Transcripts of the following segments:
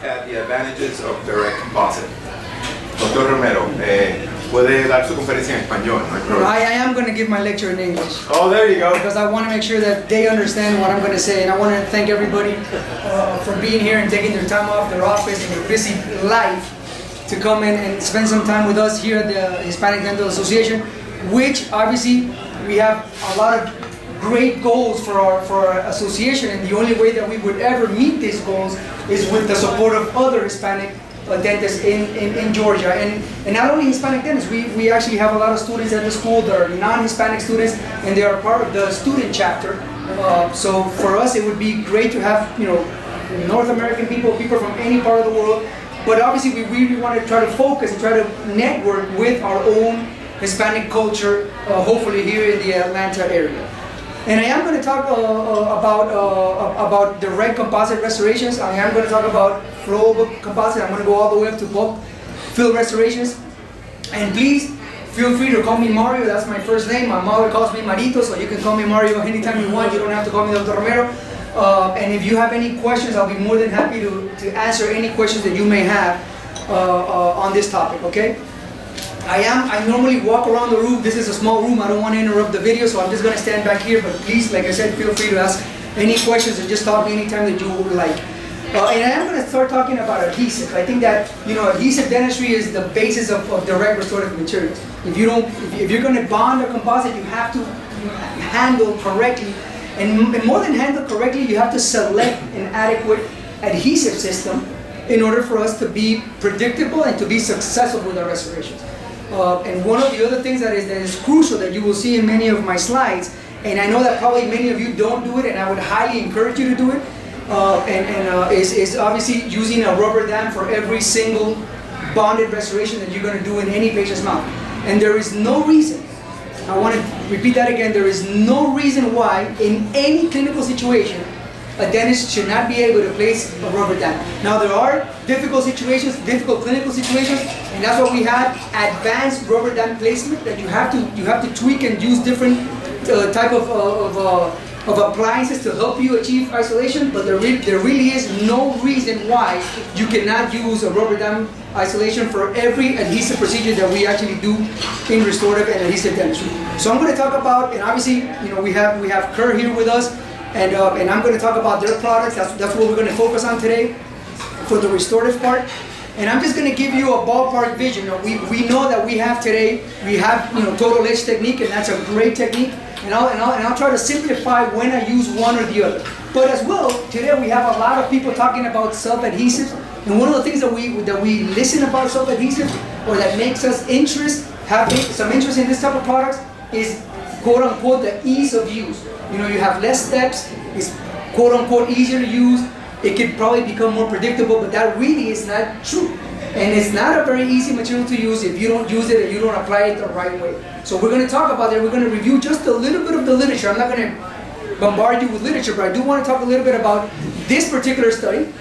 at the advantages of direct composite. Doctor Romero, puede dar su conferencia en español, no hay problema. I am going to give my lecture in English. Oh, there you go. Because I want to make sure that they understand what I'm going to say, and I want to thank everybody for being here and taking their time off their office and their busy life to come in and spend some time with us here at the Hispanic Dental Association, which obviously we have a lot of great goals for our association, and the only way that we would ever meet these goals is with the support of other Hispanic dentists in Georgia, and not only Hispanic dentists. We actually have a lot of students at the school that are non-Hispanic students, and they are part of the student chapter. So for us, it would be great to have North American people from any part of the world. But obviously, we really want to try to focus and try to network with our own Hispanic culture, hopefully here in the Atlanta area. And I am going to talk about direct composite restorations. I am going to talk about flowable composite. I'm going to go all the way up to bulk fill restorations. And please feel free to call me Mario. That's my first name. My mother calls me Marito, so you can call me Mario anytime you want. You don't have to call me Dr. Romero. And if you have any questions, I'll be more than happy to answer any questions that you may have on this topic, okay? I normally walk around the room. This is a small room. I don't want to interrupt the video, so I'm just going to stand back here. But please, like I said, feel free to ask any questions and just stop me anytime that you would like. And I am going to start talking about adhesive. I think that adhesive dentistry is the basis of direct restorative materials. If you're going to bond a composite, you have to handle correctly. And more than handle correctly, you have to select an adequate adhesive system in order for us to be predictable and to be successful with our restorations. And one of the other things that is crucial that you will see in many of my slides, and I know that probably many of you don't do it, and I would highly encourage you to do it, is obviously using a rubber dam for every single bonded restoration that you're going to do in any patient's mouth. And there is no reason, I want to repeat that again, there is no reason why in any clinical situation a dentist should not be able to place a rubber dam. Now there are difficult situations, difficult clinical situations, and that's why we have advanced rubber dam placement that you have to tweak and use different type of appliances to help you achieve isolation. But there really is no reason why you cannot use a rubber dam isolation for every adhesive procedure that we actually do in restorative and adhesive dentistry. So I'm going to talk about, and obviously we have Kerr here with us. And I'm going to talk about their products. That's what we're going to focus on today for the restorative part. And I'm just going to give you a ballpark vision. We know that we have today, we have total edge technique, and that's a great technique. And I'll try to simplify when I use one or the other. But as well, today we have a lot of people talking about self-adhesives. And one of the things that we listen about self-adhesive, or that makes us have some interest in this type of products, is quote unquote the ease of use. You have less steps, it's quote unquote easier to use, it could probably become more predictable, but that really is not true. And it's not a very easy material to use if you don't use it and you don't apply it the right way. So we're going to talk about that. We're going to review just a little bit of the literature. I'm not going to bombard you with literature, but I do want to talk a little bit about this particular study.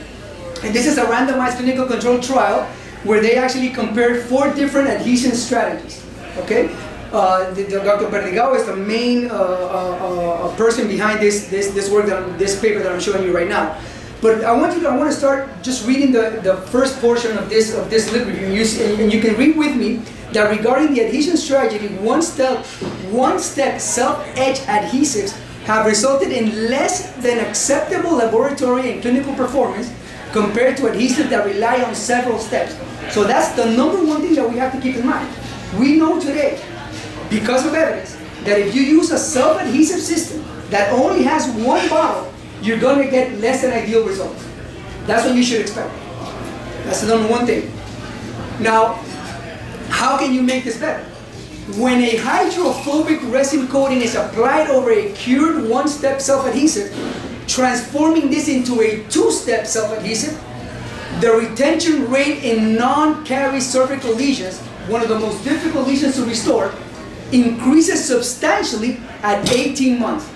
And this is a randomized clinical control trial where they actually compared 4 different adhesion strategies. Okay? Dr. Perdigao is the main person behind this work, this paper that I'm showing you right now. But I want to start just reading the first portion of this lit review, and you can read with me that regarding the adhesion strategy, one-step self-edge adhesives have resulted in less than acceptable laboratory and clinical performance compared to adhesives that rely on several steps. So that's the number one thing that we have to keep in mind. We know today, because of evidence, that if you use a self-adhesive system that only has one bottle, you're going to get less than ideal results. That's what you should expect. That's the number one thing. Now, how can you make this better? When a hydrophobic resin coating is applied over a cured one-step self-adhesive, transforming this into a 2-step self-adhesive, the retention rate in non-caries cervical lesions, one of the most difficult lesions to restore, increases substantially at 18 months.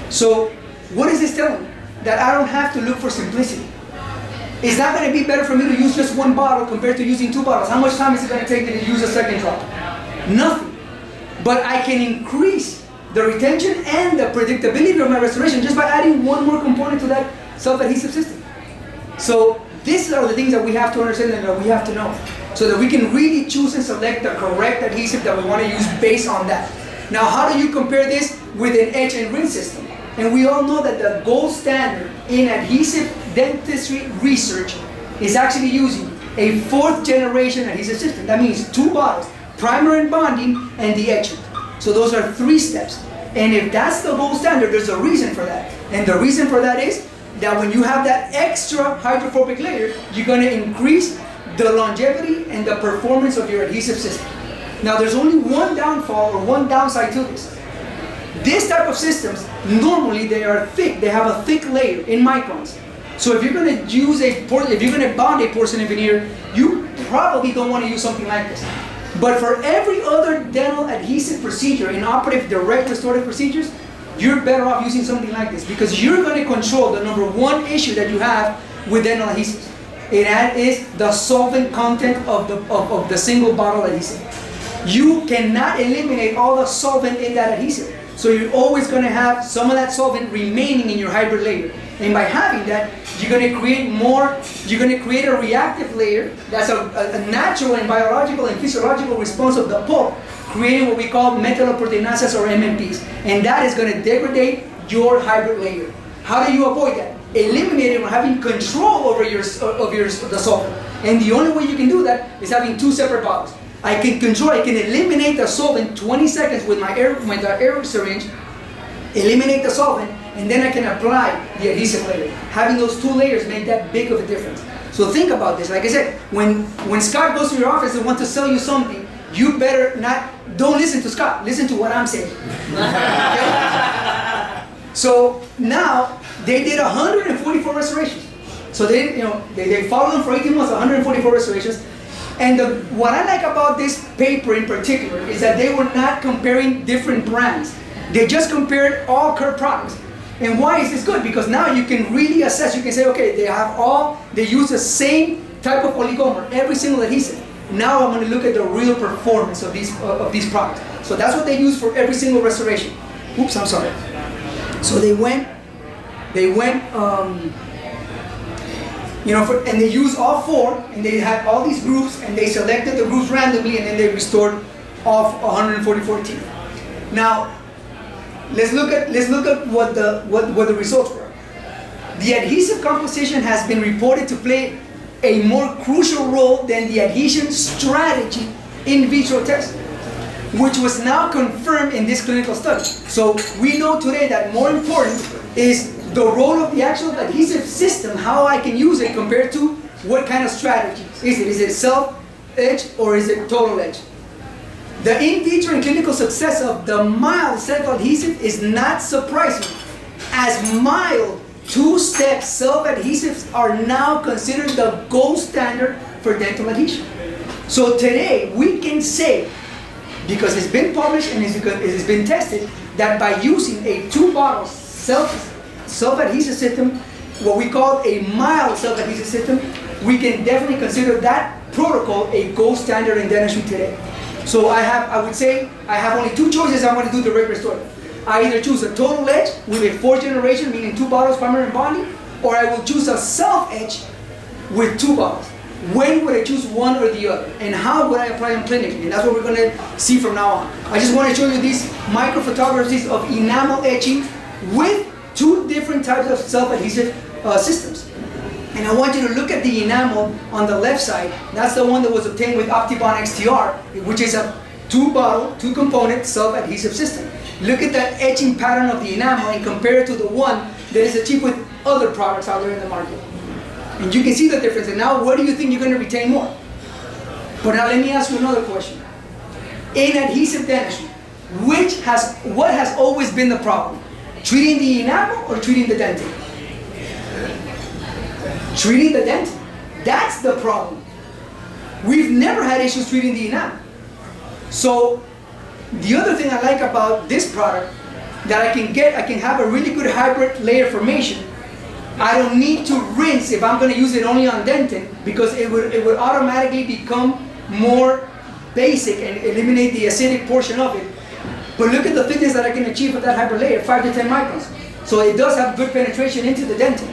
So what is this telling me? That I don't have to look for simplicity. It's not going to be better for me to use just one bottle compared to using 2 bottles. How much time is it going to take me to use a second drop? Nothing. But I can increase the retention and the predictability of my restoration just by adding one more component to that self-adhesive system. So these are the things that we have to understand and that we have to know, so that we can really choose and select the correct adhesive that we want to use based on that. Now, how do you compare this with an etch and rinse system? And we all know that the gold standard in adhesive dentistry research is actually using a 4th generation adhesive system. That means 2 bottles, primer and bonding, and the etchant. So those are 3 steps. And if that's the gold standard, there's a reason for that. And the reason for that is that when you have that extra hydrophobic layer, you're going to increase the longevity and the performance of your adhesive system. Now, there's only one downfall or one downside to this. This type of systems, normally they are thick. They have a thick layer in microns. So if you're going to use if you're going to bond a porcelain veneer, you probably don't want to use something like this. But for every other dental adhesive procedure, in operative direct restorative procedures, you're better off using something like this, because you're going to control the number one issue that you have with dental adhesives. And that is the solvent content of the single bottle adhesive. You cannot eliminate all the solvent in that adhesive. So you're always going to have some of that solvent remaining in your hybrid layer. And by having that, you're going to create a reactive layer that's a natural and biological and physiological response of the pulp, creating what we call metalloproteinasas or MMPs. And that is going to degrade your hybrid layer. How do you avoid that? Eliminating or having control over the solvent. And the only way you can do that is having 2 separate bottles. I can eliminate the solvent 20 seconds with the air syringe, eliminate the solvent, and then I can apply the adhesive layer. Having those 2 layers make that big of a difference. So think about this. Like I said, when Scott goes to your office and wants to sell you something, you better don't listen to Scott, listen to what I'm saying. Okay? So now, they did 144 restorations. So they followed them for 18 months, 144 restorations. And what I like about this paper in particular is that they were not comparing different brands. They just compared all curved products. And why is this good? Because now you can really assess. You can say, okay, they use the same type of oligomer, every single adhesive. Now I'm going to look at the real performance of these products. So that's what they use for every single restoration. Oops, I'm sorry. So they went, and they used all 4, and they had all these groups, and they selected the groups randomly, and then they restored off 144 teeth. Now, let's look at what the results were. The adhesive composition has been reported to play a more crucial role than the adhesion strategy in vitro test, which was now confirmed in this clinical study. So we know today that more important is the role of the actual adhesive system, how I can use it compared to what kind of strategy is it. Is it self-etch or is it total etch? The in vitro and clinical success of the mild self-adhesive is not surprising, as mild 2-step self-adhesives are now considered the gold standard for dental adhesion. So today we can say, because it's been published and it's been tested, that by using a 2-bottle self-adhesive system, what we call a mild self-adhesive system, we can definitely consider that protocol a gold standard in dentistry today. So I would say I have only 2 choices. I want to do direct restorative. I either choose a total etch with a 4th generation, meaning 2 bottles, primer and bonding, or I will choose a self-etch with 2 bottles. When would I choose one or the other? And how would I apply them clinically? And that's what we're going to see from now on. I just want to show you these microphotographies of enamel etching with 2 different types of self-adhesive systems. And I want you to look at the enamel on the left side. That's the one that was obtained with Optibond XTR, which is a 2-bottle, 2-component self-adhesive system. Look at that etching pattern of the enamel and compare it to the one that is achieved with other products out there in the market. And you can see the difference. And now, what do you think you're going to retain more? But now let me ask you another question. In adhesive dentistry, what has always been the problem? Treating the enamel or treating the dentin? Treating the dentin. That's the problem. We've never had issues treating the enamel. So the other thing I like about this product, that I can have a really good hybrid layer formation. I don't need to rinse if I'm going to use it only on dentin, because it would automatically become more basic and eliminate the acidic portion of it. But look at the thickness that I can achieve with that hybrid layer, 5 to 10 microns. So it does have good penetration into the dentin.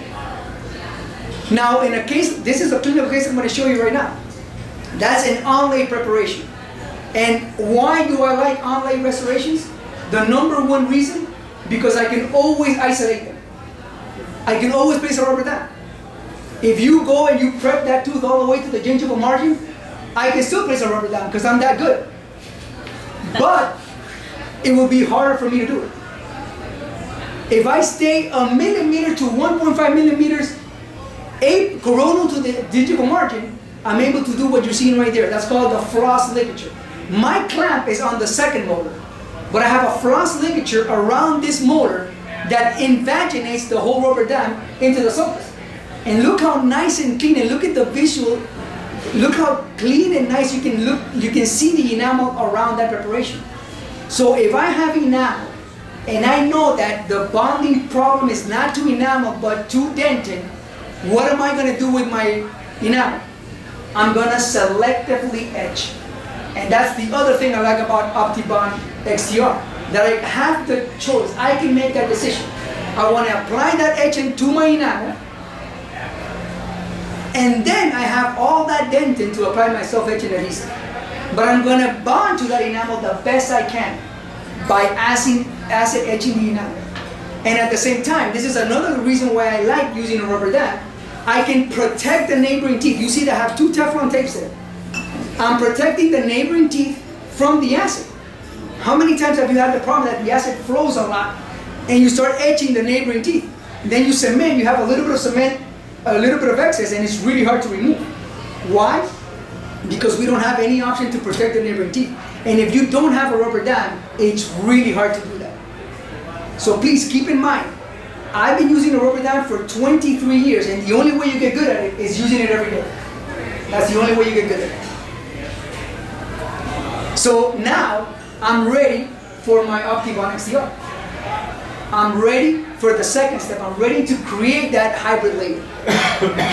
Now, in a case, this is a clinical case I'm going to show you right now. That's an onlay preparation. And why do I like onlay restorations? The number one reason, because I can always isolate them. I can always place a rubber dam. If you go and you prep that tooth all the way to the gingival margin, I can still place a rubber dam because I'm that good. But it will be harder for me to do it. If I stay a millimeter to 1.5 millimeters coronal to the gingival margin, I'm able to do what you're seeing right there. That's called the floss ligature. My clamp is on the second molar, but I have a floss ligature around this molar that invaginates the whole rubber dam into the sulcus. And look how nice and clean, and look at the visual, look how clean and nice you can see the enamel around that preparation. So if I have enamel, and I know that the bonding problem is not to enamel but to dentin, what am I going to do with my enamel? I'm going to selectively etch. And that's the other thing I like about OptiBond XTR, that I have the choice. I can make that decision. I want to apply that etchant to my enamel, and then I have all that dentin to apply my self-etching adhesive. But I'm going to bond to that enamel the best I can by acid etching the enamel. And at the same time, this is another reason why I like using a rubber dam. I can protect the neighboring teeth. You see that I have two Teflon tapes there. I'm protecting the neighboring teeth from the acid. How many times have you had the problem that the acid flows a lot and you start etching the neighboring teeth? And then you cement, you have a little bit of cement, a little bit of excess, and it's really hard to remove. Why? Because we don't have any option to protect the neighboring teeth. And if you don't have a rubber dam, it's really hard to do that. So please keep in mind, I've been using a rubber dam for 23 years, and the only way you get good at it is using it every day. That's the only way you get good at it. So now, I'm ready for my OptiBond XTR. I'm ready for the second step. I'm ready to create that hybrid layer.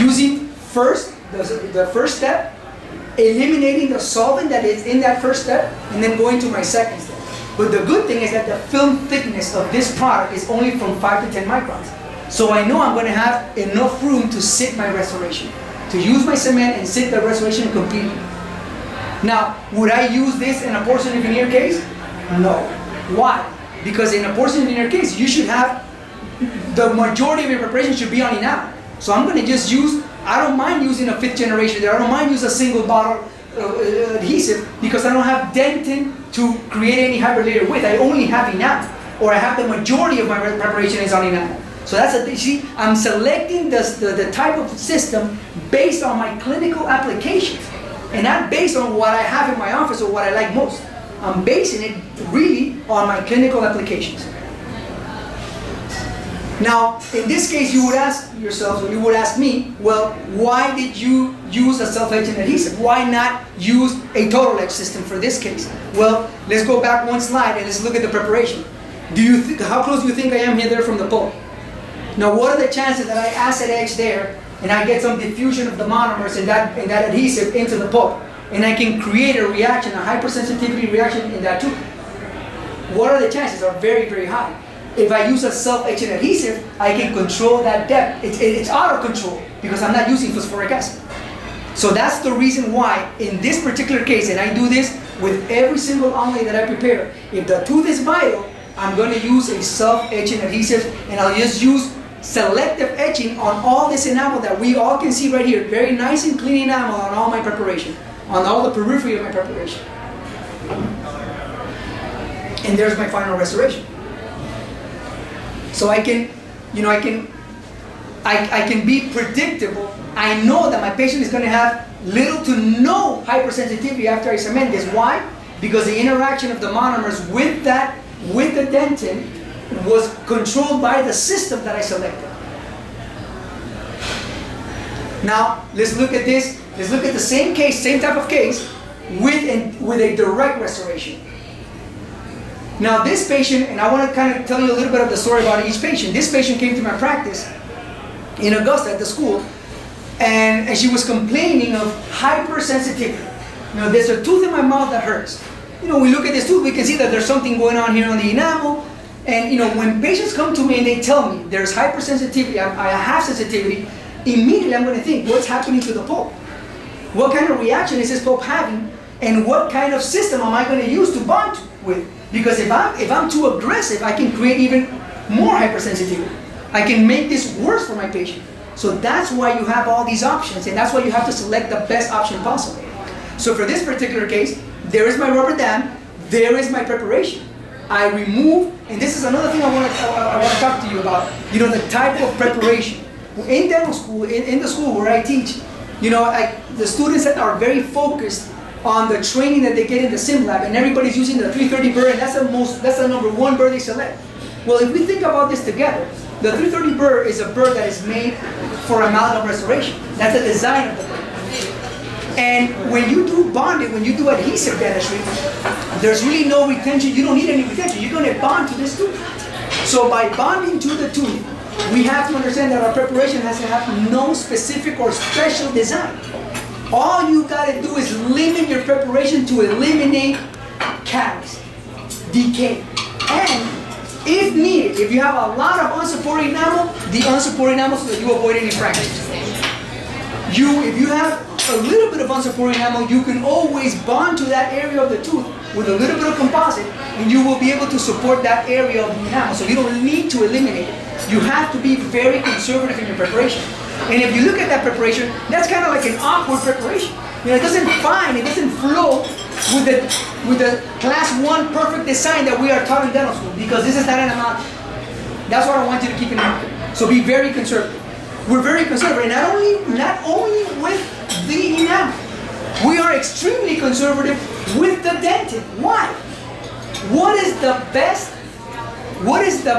Using the first step, eliminating the solvent that is in that first step, and then going to my second step. But the good thing is that the film thickness of this product is only from 5 to 10 microns. So I know I'm going to have enough room to sit my restoration, to use my cement and sit the restoration completely. Now, would I use this in a porcelain veneer case? No. Why? Because in a porcelain veneer case, you should have, the majority of your preparation should be on enamel. So I'm going to just use, I don't mind using a 5th generation there. I don't mind using a single bottle adhesive because I don't have dentin to create any hybrid layer with. I only have enamel, or I have the majority of my preparation is on enamel. So that's a, see, I'm selecting the type of system based on my clinical applications, and not based on what I have in my office or what I like most. I'm basing it really on my clinical applications. Now, in this case, you would ask yourselves, or you would ask me, well, why did you use a self-etching adhesive? Why not use a total etch system for this case? Well, let's go back one slide and let's look at the preparation. How close do you think I am here there from the pulp? Now, what are the chances that I acid etch there and I get some diffusion of the monomers in that adhesive into the pulp, and I can create a reaction, a hypersensitivity reaction in that tube? What are the chances? Are very, very high. If I use a self-etching adhesive, I can control that depth. It's out of control because I'm not using phosphoric acid. So that's the reason why in this particular case, and I do this with every single onlay that I prepare, if the tooth is vital, I'm going to use a self-etching adhesive, and I'll just use selective etching on all this enamel that we all can see right here. Very nice and clean enamel on all my preparation, on all the periphery of my preparation. And there's my final restoration. So I can be predictable. I know that my patient is going to have little to no hypersensitivity after I cement this. Why? Because the interaction of the monomers with the dentin was controlled by the system that I selected. Now, let's look at this. Let's look at the same case, same type of case, with a direct restoration. Now this patient, and I want to kind of tell you a little bit of the story about each patient. This patient came to my practice in Augusta at the school, and she was complaining of hypersensitivity. There's a tooth in my mouth that hurts. We look at this tooth, we can see that there's something going on here on the enamel. And when patients come to me and they tell me there's hypersensitivity, I have sensitivity, immediately I'm going to think, what's happening to the pulp? What kind of reaction is this pulp having? And what kind of system am I going to use to bond with? Because if I'm too aggressive, I can create even more hypersensitivity. I can make this worse for my patient. So that's why you have all these options, and that's why you have to select the best option possible. So for this particular case, there is my rubber dam, there is my preparation. I remove, and this is another thing I want to talk to you about, the type of preparation. In dental school, in the school where I teach, the students that are very focused on the training that they get in the sim lab, and everybody's using the 330 burr, and that's the number one burr they select. Well, if we think about this together, the 330 burr is a burr that is made for amalgam restoration. That's the design of the burr. And when you do bonding, when you do adhesive dentistry, there's really no retention. You don't need any retention. You're going to bond to this tooth. So by bonding to the tooth, we have to understand that our preparation has to have no specific or special design. All you got to do is limit your preparation to eliminate caries, decay, and if needed, if you have a lot of unsupported enamel, the unsupported enamel so that you avoid any fractures. If you have a little bit of unsupported enamel, you can always bond to that area of the tooth with a little bit of composite, and you will be able to support that area of the enamel. So you don't need to eliminate it. You have to be very conservative in your preparation. And if you look at that preparation, that's kind of like an awkward preparation. It doesn't flow with the class 1 perfect design that we are taught in dental school, because this is not an amount. That's what I want you to keep in mind. So be very conservative. We're very conservative, and not only with the enamel. We are extremely conservative with the dentin. Why? What is the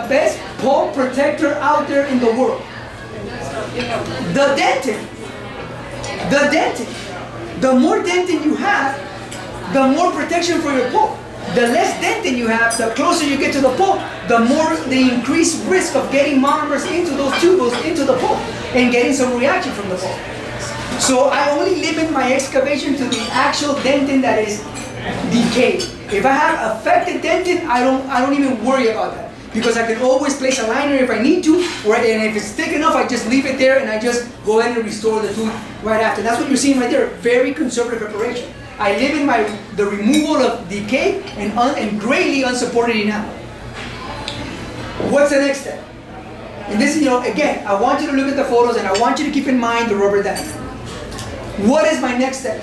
best pulp protector out there in the world? The dentin. The dentin. The more dentin you have, the more protection for your pulp. The less dentin you have, the closer you get to the pulp, the increased risk of getting monomers into those tubules, into the pulp, and getting some reaction from the pulp. So I only limit my excavation to the actual dentin that is decayed. If I have affected dentin, I don't even worry about that, because I can always place a liner if I need to, and if it's thick enough, I just leave it there and I just go ahead and restore the tooth right after. That's what you're seeing right there, very conservative preparation. I limit the removal of decay and greatly unsupported enamel. What's the next step? And this is, again, I want you to look at the photos and I want you to keep in mind the rubber dam. What is my next step?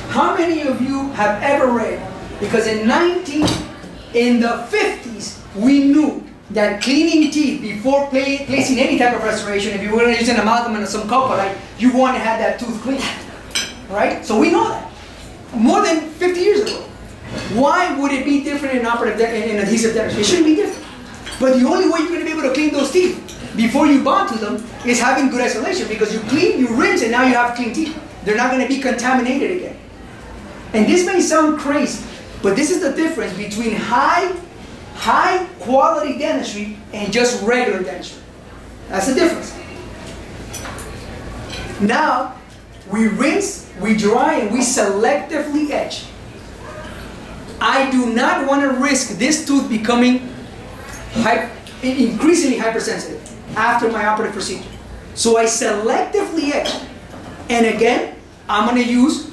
How many of you have ever read? Because in the 50s, we knew that cleaning teeth before placing any type of restoration, if you were going to use an amalgam and some copper, you want to have that tooth clean. Right? So we know that. More than 50 years ago. Why would it be different in adhesive dentistry? It shouldn't be different. But the only way you're going to be able to clean those teeth before you bond to them is having good isolation, because you clean, you rinse, and now you have clean teeth. They're not going to be contaminated again. And this may sound crazy, but this is the difference between high quality dentistry and just regular dentistry. That's the difference. Now, we rinse, we dry, and we selectively etch. I do not want to risk this tooth becoming increasingly hypersensitive after my operative procedure. So I selectively etch. And again, I'm going to use,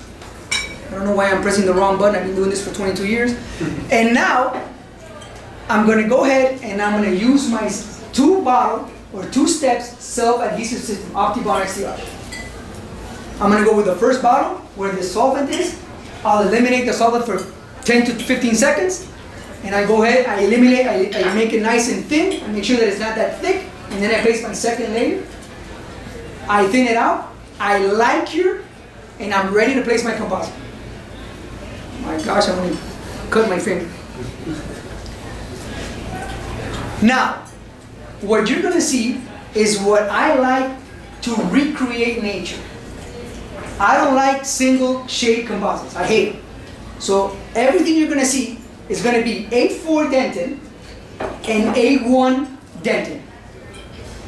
I don't know why I'm pressing the wrong button, I've been doing this for 22 years. And now, I'm going to go ahead and I'm going to use my 2-bottle or 2-steps self-adhesive system, OptiBond XTR. I'm going to go with the first bottle where the solvent is. I'll eliminate the solvent for 10 to 15 seconds. And I go ahead, I eliminate, I make it nice and thin. I make sure that it's not that thick. And then I place my second layer. I thin it out. I light cure. And I'm ready to place my composite. My gosh, I'm going to cut my finger. Now, what you're going to see is what I like to recreate nature. I don't like single shade composites. I hate it. So everything you're going to see is going to be A4 dentin and A1 dentin.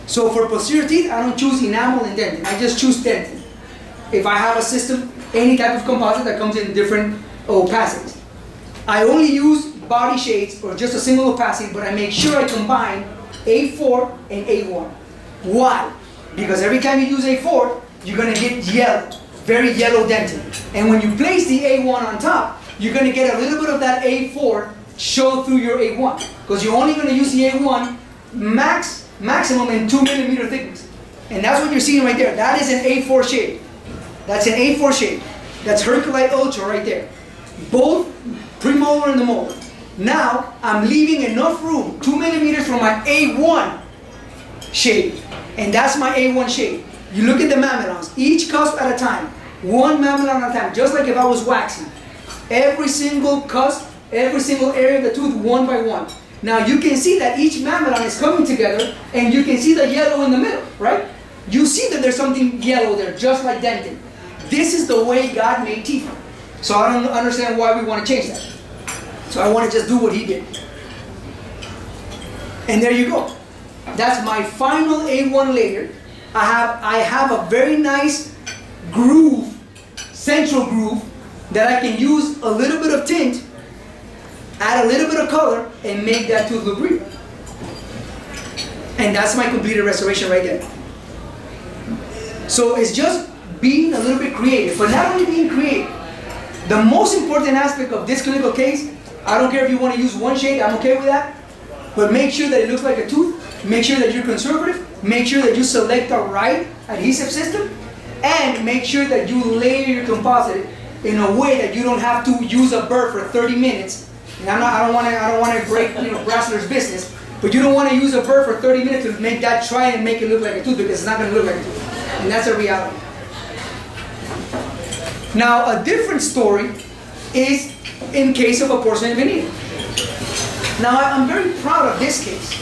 So for posterior teeth, I don't choose enamel and dentin. I just choose dentin. If I have a system, any type of composite that comes in different opacities. I only use body shades or just a single opacity, but I make sure I combine A4 and A1. Why? because every time you use A4, you're gonna get yellow, very yellow dentin. And when you place the A1 on top, you're gonna get a little bit of that A4 show through your A1, because you're only gonna use the A1 maximum in 2 millimeter thickness. And that's what you're seeing right there. That is an A4 shade. That's an A4 shade. That's Herculite Ultra right there. Both premolar and the molar. Now, I'm leaving enough room, 2 millimeters from my A1 shade. And that's my A1 shade. You look at the mamelons, each cusp at a time. One mamelon at a time, just like if I was waxing. Every single cusp, every single area of the tooth, one by one. Now you can see that each mamelon is coming together, and you can see the yellow in the middle, right? You see that there's something yellow there, just like dentin. This is the way God made teeth. So I don't understand why we want to change that. So I want to just do what He did. And there you go. That's my final A1 layer. I have a very nice groove, central groove, that I can use a little bit of tint, add a little bit of color, and make that tooth look real. And that's my completed restoration right there. So it's just being a little bit creative, but not only being creative. The most important aspect of this clinical case, I don't care if you want to use one shade, I'm okay with that, but make sure that it looks like a tooth, make sure that you're conservative, make sure that you select the right adhesive system, and make sure that you layer your composite in a way that you don't have to use a burr for 30 minutes. And I don't want to break Brassler's business, but you don't want to use a burr for 30 minutes to make that try and make it look like a tooth, because it's not going to look like a tooth. And that's a reality. Now, a different story is in case of a porcelain veneer. Now, I'm very proud of this case.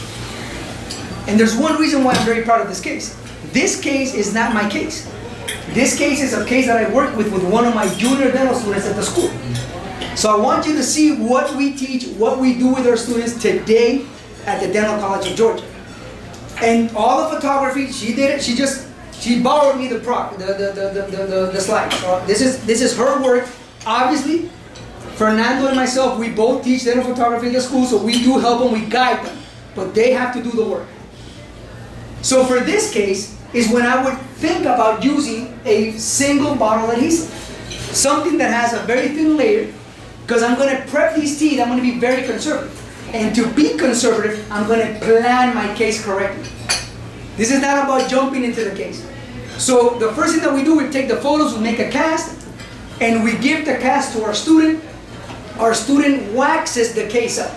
And there's one reason why I'm very proud of this case. This case is not my case. This case is a case that I worked with one of my junior dental students at the school. So I want you to see what we teach, what we do with our students today at the Dental College of Georgia. And all the photography, she did it. She borrowed me the slides. So this is her work. Obviously, Fernando and myself, we both teach dental photography in the school, so we do help them, we guide them, but they have to do the work. So for this case is when I would think about using a single bottle adhesive, something that has a very thin layer, because I'm going to prep these teeth. I'm going to be very conservative, and to be conservative, I'm going to plan my case correctly. This is not about jumping into the case. So the first thing that we do, we take the photos, we make a cast, and we give the cast to our student. Our student waxes the case up.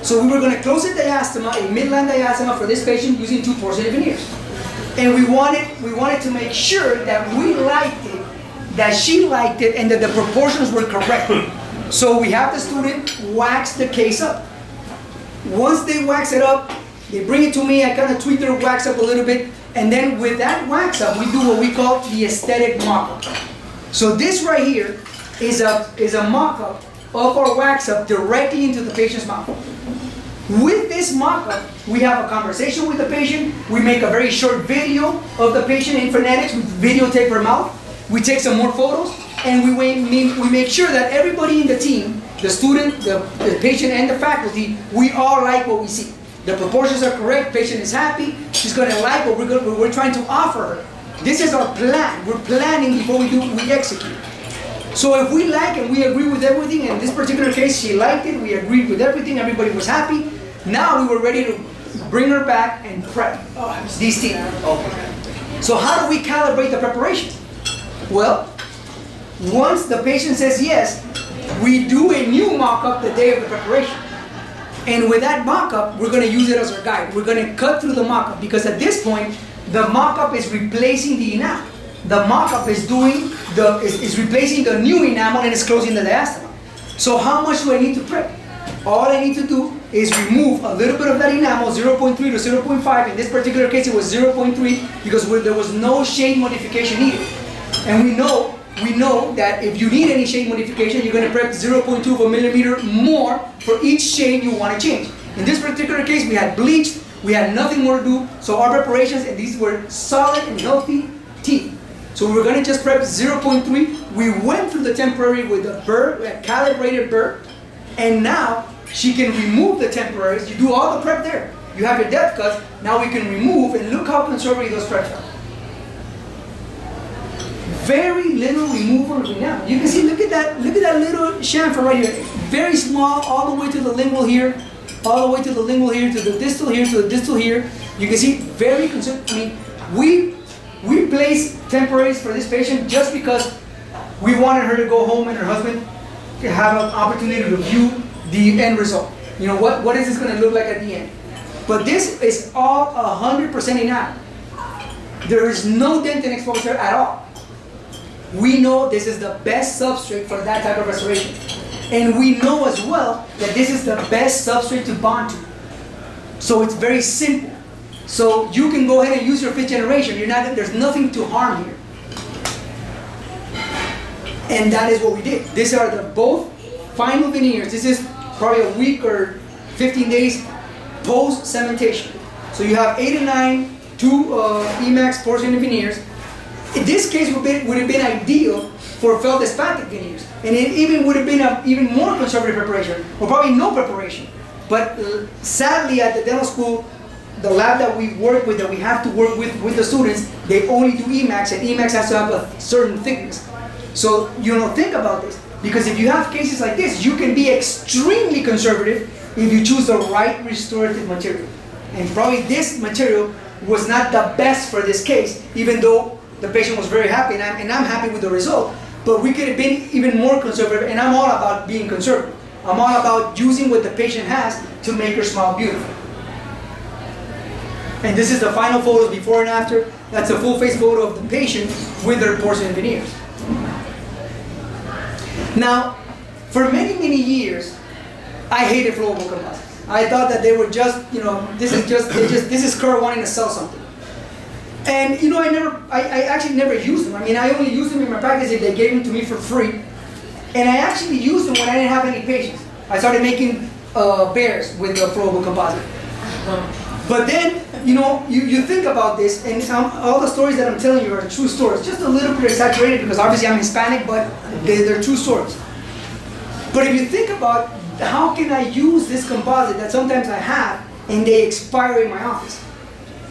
So we were going to close a diastema, a midline diastema for this patient using 2 porcelain veneers. And we wanted to make sure that we liked it, that she liked it, and that the proportions were correct. So we have the student wax the case up. Once they wax it up, they bring it to me, I kind of tweak their wax up a little bit, and then with that wax up, we do what we call the aesthetic mock-up. So this right here is a mock-up of our wax up directly into the patient's mouth. With this mock-up, we have a conversation with the patient, we make a very short video of the patient in phonetics, we videotape her mouth, we take some more photos, and we make sure that everybody in the team, the student, the patient, and the faculty, we all like what we see. The proportions are correct, patient is happy, she's going to like what we're trying to offer her. This is our plan. We're planning before we execute. So if we like and we agree with everything, in this particular case she liked it, we agreed with everything, everybody was happy, now we were ready to bring her back and prep these teeth. So how do we calibrate the preparation? Well, once the patient says yes, we do a new mock-up the day of the preparation. And with that mock-up, we're going to use it as our guide. We're going to cut through the mock-up, because at this point, the mock-up is replacing the enamel. The mock-up is replacing the new enamel and is closing the diastema. So how much do I need to prep? All I need to do is remove a little bit of that enamel, 0.3 to 0.5. In this particular case, it was 0.3 because there was no shade modification needed. And we know that if you need any shade modification, you're going to prep 0.2 of a millimeter more for each shade you want to change. In this particular case, we had bleached, we had nothing more to do, so our preparations, and these were solid and healthy teeth. So we were going to just prep 0.3. We went through the temporary with a burr, a calibrated burr, and now she can remove the temporaries. You do all the prep there. You have your depth cuts, now we can remove, and look how conservative those preps are. very little removal of enamel. You can see, look at that little chamfer right here. Very small, all the way to the lingual here, all the way to the lingual here, to the distal here, to the distal here. You can see very concerned. I mean, we placed temporaries for this patient just because we wanted her to go home and her husband have an opportunity to view the end result. You know, what is this going to look like at the end? But this is all 100% enamel. There is no dentin exposure at all. We know this is the best substrate for that type of restoration. And we know as well that this is the best substrate to bond to. So it's very simple. So you can go ahead and use your 5th generation. There's nothing to harm here. And that is what we did. These are the both final veneers. This is probably a week or 15 days post cementation. So you have 8 and 9, 2 Emax porcelain veneers. In this case, would have been ideal for feldspathic veneers, and it even would have been an even more conservative preparation, or probably no preparation. But sadly, at the dental school, the lab that we work with, that we have to work with the students, they only do Emax, and Emax has to have a certain thickness. So think about this, because if you have cases like this, you can be extremely conservative if you choose the right restorative material. And probably this material was not the best for this case, even though the patient was very happy, and I'm happy with the result. But we could have been even more conservative, and I'm all about being conservative. I'm all about using what the patient has to make her smile beautiful. And this is the final photos before and after. That's a full face photo of the patient with their porcelain veneers. Now, for many, many years, I hated flowable composites. I thought that they were just, this is Kerr wanting to sell something. And I actually never used them. I mean, I only used them in my practice if they gave them to me for free. And I actually used them when I didn't have any patients. I started making bears with the flowable composite. But then, you think about this, and all the stories that I'm telling you are true stories. Just a little bit exaggerated because obviously I'm Hispanic, but they're true stories. But if you think about how can I use this composite that sometimes I have and they expire in my office,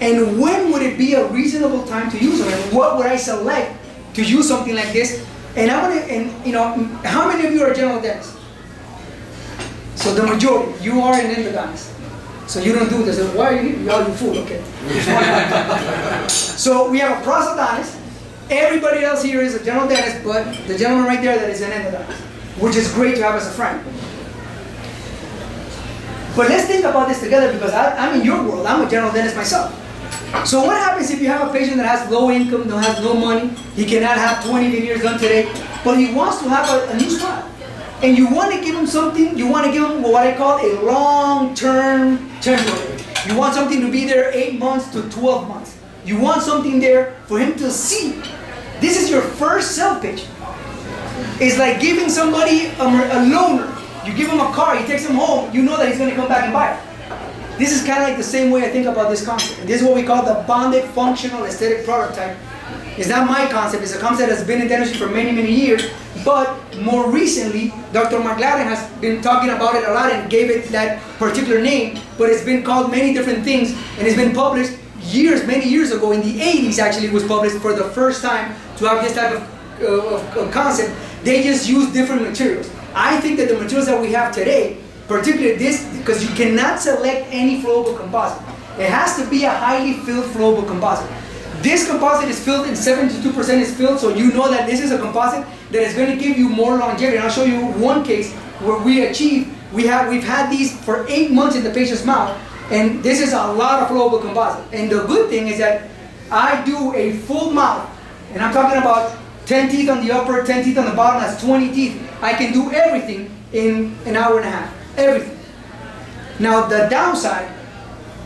and when would it be a reasonable time to use them, and what would I select to use something like this? And how many of you are general dentists? So the majority, you are an endodontist. So you don't do this. So why are you here? You fool, okay. So we have a prosthodontist. Everybody else here is a general dentist, but the gentleman right there that is an endodontist, which is great to have as a friend. But let's think about this together, because I'm in your world. I'm a general dentist myself. So what happens if you have a patient that has low income, that has no money, he cannot have 20 veneers done today, but he wants to have a new smile? And you want to give him something, you want to give him what I call a long-term temporary. You want something to be there 8 months to 12 months. You want something there for him to see. This is your first sell pitch. It's like giving somebody a loaner. You give him a car, he takes him home, you know that he's going to come back and buy it. This is kind of like the same way I think about this concept. And this is what we call the bonded functional aesthetic prototype. It's not my concept, it's a concept that's been in dentistry for many, many years. But more recently, Dr. McLaren has been talking about it a lot and gave it that particular name, but it's been called many different things, and it's been published many years ago. In the 80s actually, it was published for the first time to have this type of concept. They just use different materials. I think that the materials that we have today, particularly this, because you cannot select any flowable composite. It has to be a highly filled flowable composite. This composite is filled, and 72% is filled, so you know that this is a composite that is going to give you more longevity. And I'll show you one case where we've had these for 8 months in the patient's mouth, and this is a lot of flowable composite. And the good thing is that I do a full mouth, and I'm talking about 10 teeth on the upper, 10 teeth on the bottom, that's 20 teeth. I can do everything in an hour and a half, everything. Now the downside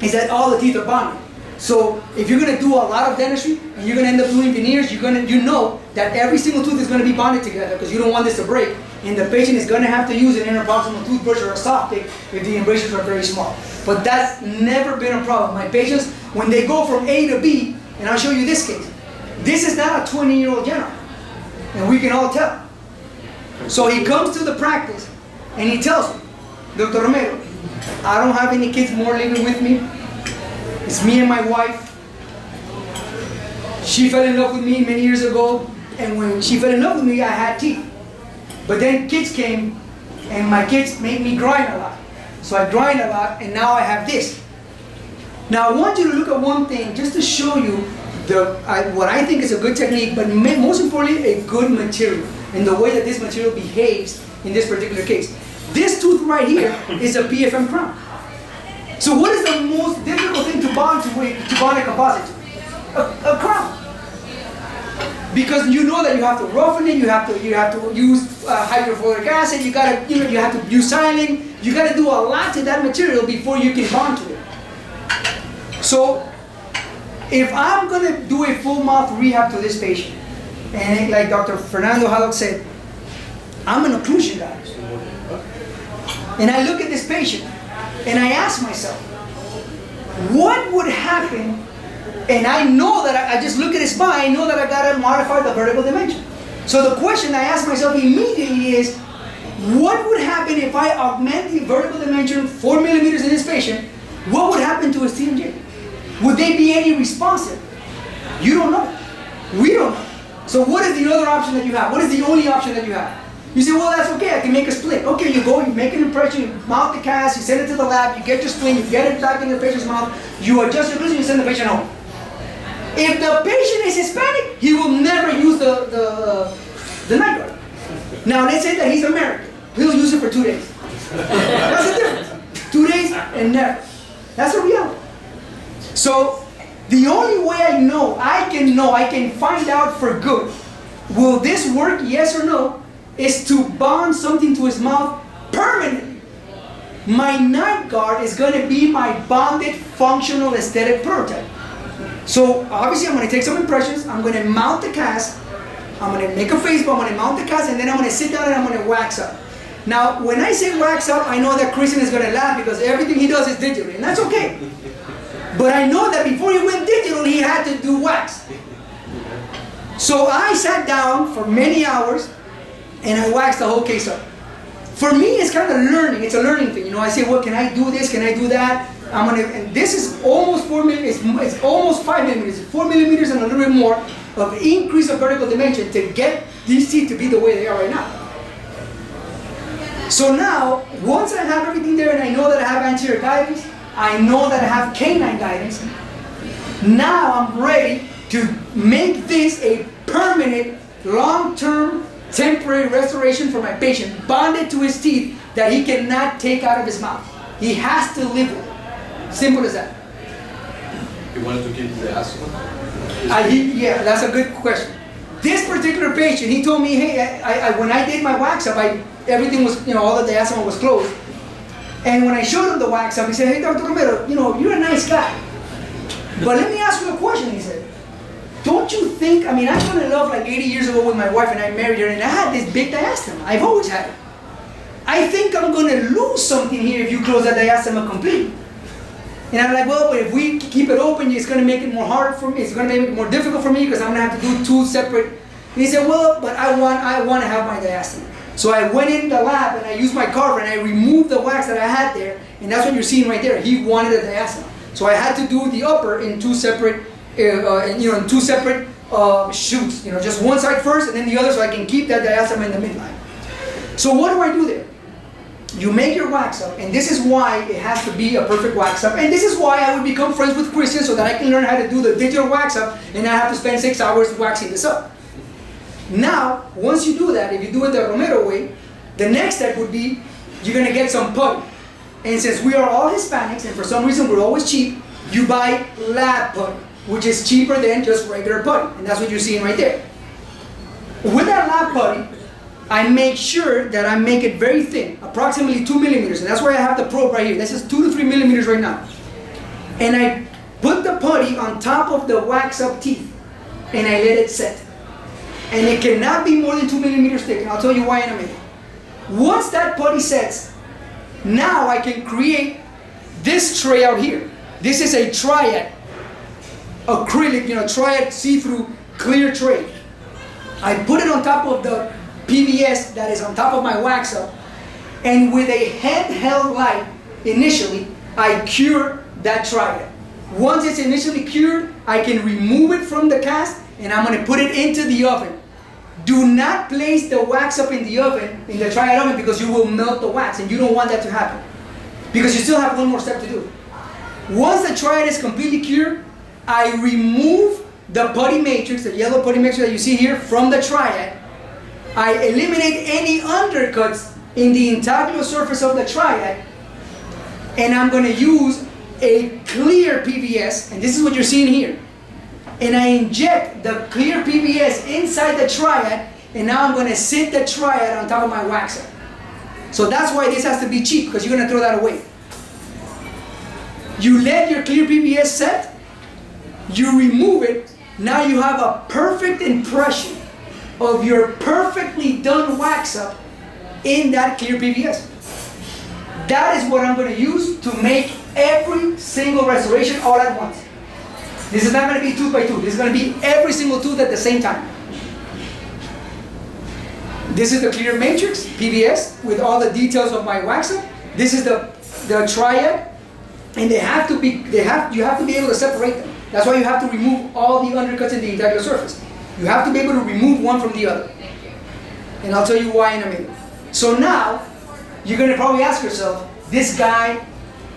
is that all the teeth are bonded. So if you're going to do a lot of dentistry and you're going to end up doing veneers, you know that every single tooth is going to be bonded together because you don't want this to break. And the patient is going to have to use an interproximal toothbrush or a soft pick if the embrasures are very small. But that's never been a problem. My patients, when they go from A to B, and I'll show you this case, this is not a 20-year-old general. And we can all tell. So he comes to the practice and he tells me, Dr. Romero, I don't have any kids more living with me. It's me and my wife. She fell in love with me many years ago. and when she fell in love with me, I had teeth. But then kids came, and my kids made me grind a lot. So I grind a lot, and now I have this. Now I want you to look at one thing, just to show you what I think is a good technique, but most importantly, a good material, and the way that this material behaves in this particular case. This tooth right here is a PFM crown. So what is the most difficult thing to bond a composite to? A crown. Because you know that you have to roughen it, you have to use hydrofluoric acid, you have to use silane, you got to do a lot to that material before you can bond to it. So if I'm going to do a full mouth rehab to this patient, and like Dr. Fernando Haddock said, I'm an occlusion guy. And I look at this patient, and I ask myself, what would happen? And I know that I just look at his spine, I know that I got to modify the vertical dimension. So the question I ask myself immediately is, what would happen if I augment the vertical dimension 4 millimeters in this patient? What would happen to his TMJ? Would they be any responsive? You don't know. We don't know. So what is the other option that you have? What is the only option that you have? You say, well, that's okay, I can make a split. Okay, you go, you make an impression, you mount the cast, you send it to the lab, you get your splint, you get it back in the patient's mouth, you adjust your occlusion, you send the patient home. If the patient is Hispanic, he will never use the night guard. Now, let's say that he's American. He'll use it for 2 days. That's the difference. 2 days and never. That's the reality. So, the only way I can find out for good, will this work, yes or no, is to bond something to his mouth permanently. My night guard is going to be my bonded functional aesthetic prototype. So obviously I'm going to take some impressions, I'm going to mount the cast, I'm going to make a face, but I'm going to mount the cast, and then I'm going to sit down and I'm going to wax up. Now when I say wax up, I know that Christian is going to laugh because everything he does is digital, and that's okay. But I know that before he went digital, he had to do wax. So I sat down for many hours, and I waxed the whole case up. For me, it's kind of learning. It's a learning thing. You know, I say, well, can I do this? Can I do that? And this is almost 4 millimeters. It's almost 5 millimeters. 4 millimeters and a little bit more of increase of vertical dimension to get these teeth to be the way they are right now. So now, once I have everything there, and I know that I have anterior guidance, I know that I have canine guidance. Now I'm ready to make this a permanent, long-term, temporary restoration for my patient, bonded to his teeth that he cannot take out of his mouth. He has to live with it. Simple as that. You wanted to keep the asthma? Yeah, that's a good question. This particular patient, he told me, hey, when I did my wax up, everything was, all of the asthma was closed. And when I showed him the wax up, he said, hey, Dr. Romero, you're a nice guy. But let me ask you a question, he said. Don't you think, I fell in love like 80 years ago with my wife, and I married her, and I had this big diastema. I've always had it. I think I'm going to lose something here if you close that diastema completely. And I'm like, well, but if we keep it open, it's going to make it more hard for me. It's going to make it more difficult for me because I'm going to have to do 2 separate. And he said, well, but I want to have my diastema. So I went in the lab and I used my carver and I removed the wax that I had there, and that's what you're seeing right there. He wanted a diastema. So I had to do the upper in 2 separate in 2 separate shoots, just one side first and then the other, so I can keep that diastema in the midline. So what do I do there? You make your wax up, and this is why it has to be a perfect wax up, and this is why I would become friends with Christian so that I can learn how to do the digital wax up and not have to spend 6 hours waxing this up. Now, once you do that, if you do it the Romero way, the next step would be you're going to get some putty. And since we are all Hispanics, and for some reason we're always cheap, you buy lab putty, which is cheaper than just regular putty, and that's what you're seeing right there. With that lab putty, I make sure that I make it very thin, approximately 2 millimeters, and that's why I have the probe right here. This is 2 to 3 millimeters right now. And I put the putty on top of the wax up teeth, and I let it set. And it cannot be more than 2 millimeters thick, and I'll tell you why in a minute. Once that putty sets, now I can create this tray out here. This is a triad, acrylic, triad see-through clear tray. I put it on top of the PVS that is on top of my wax up, and with a handheld light, initially, I cure that triad. Once it's initially cured, I can remove it from the cast, and I'm going to put it into the oven. Do not place the wax up in the oven, in the triad oven, because you will melt the wax, and you don't want that to happen. Because you still have one more step to do. Once the triad is completely cured, I remove the putty matrix, the yellow putty matrix that you see here, from the triad. I eliminate any undercuts in the intaglio surface of the triad, and I'm going to use a clear PVS, and this is what you're seeing here. And I inject the clear PVS inside the triad, and now I'm going to sit the triad on top of my waxer. So that's why this has to be cheap, because you're going to throw that away. You let your clear PVS set, you remove it, now you have a perfect impression of your perfectly done wax up in that clear PVS. That is what I'm going to use to make every single restoration all at once. This is not going to be tooth by tooth. This is going to be every single tooth at the same time. This is the clear matrix, PVS, with all the details of my wax up. This is the triad, and you have to be able to separate them. That's why you have to remove all the undercuts in the intaglio surface. You have to be able to remove one from the other. And I'll tell you why in a minute. So now, you're going to probably ask yourself, this guy,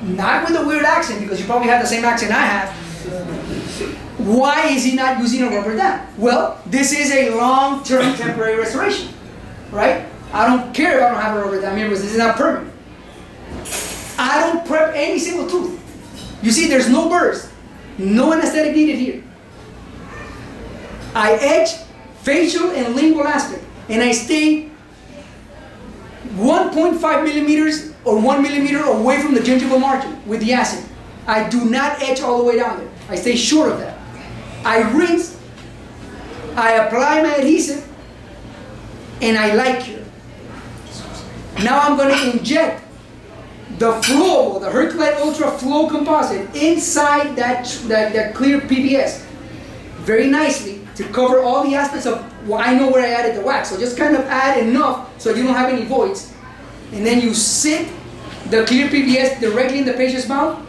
not with a weird accent, because you probably have the same accent I have, why is he not using a rubber dam? Well, this is a long-term temporary restoration, right? I don't care if I don't have a rubber dam here, because this is not permanent. I don't prep any single tooth. You see, there's no burrs, no anesthetic needed here. I etch facial and lingual aspect, and I stay 1.5 millimeters or 1 millimeter away from the gingival margin with the acid. I do not etch all the way down there. I stay short of that. I rinse, I apply my adhesive, and I light cure. Now I'm going to inject the Flowable, the Herculite Ultra Flow composite inside that clear PVS very nicely to cover all the aspects of, well, I know where I added the wax. So just kind of add enough so you don't have any voids. And then you sit the clear PVS directly in the patient's mouth.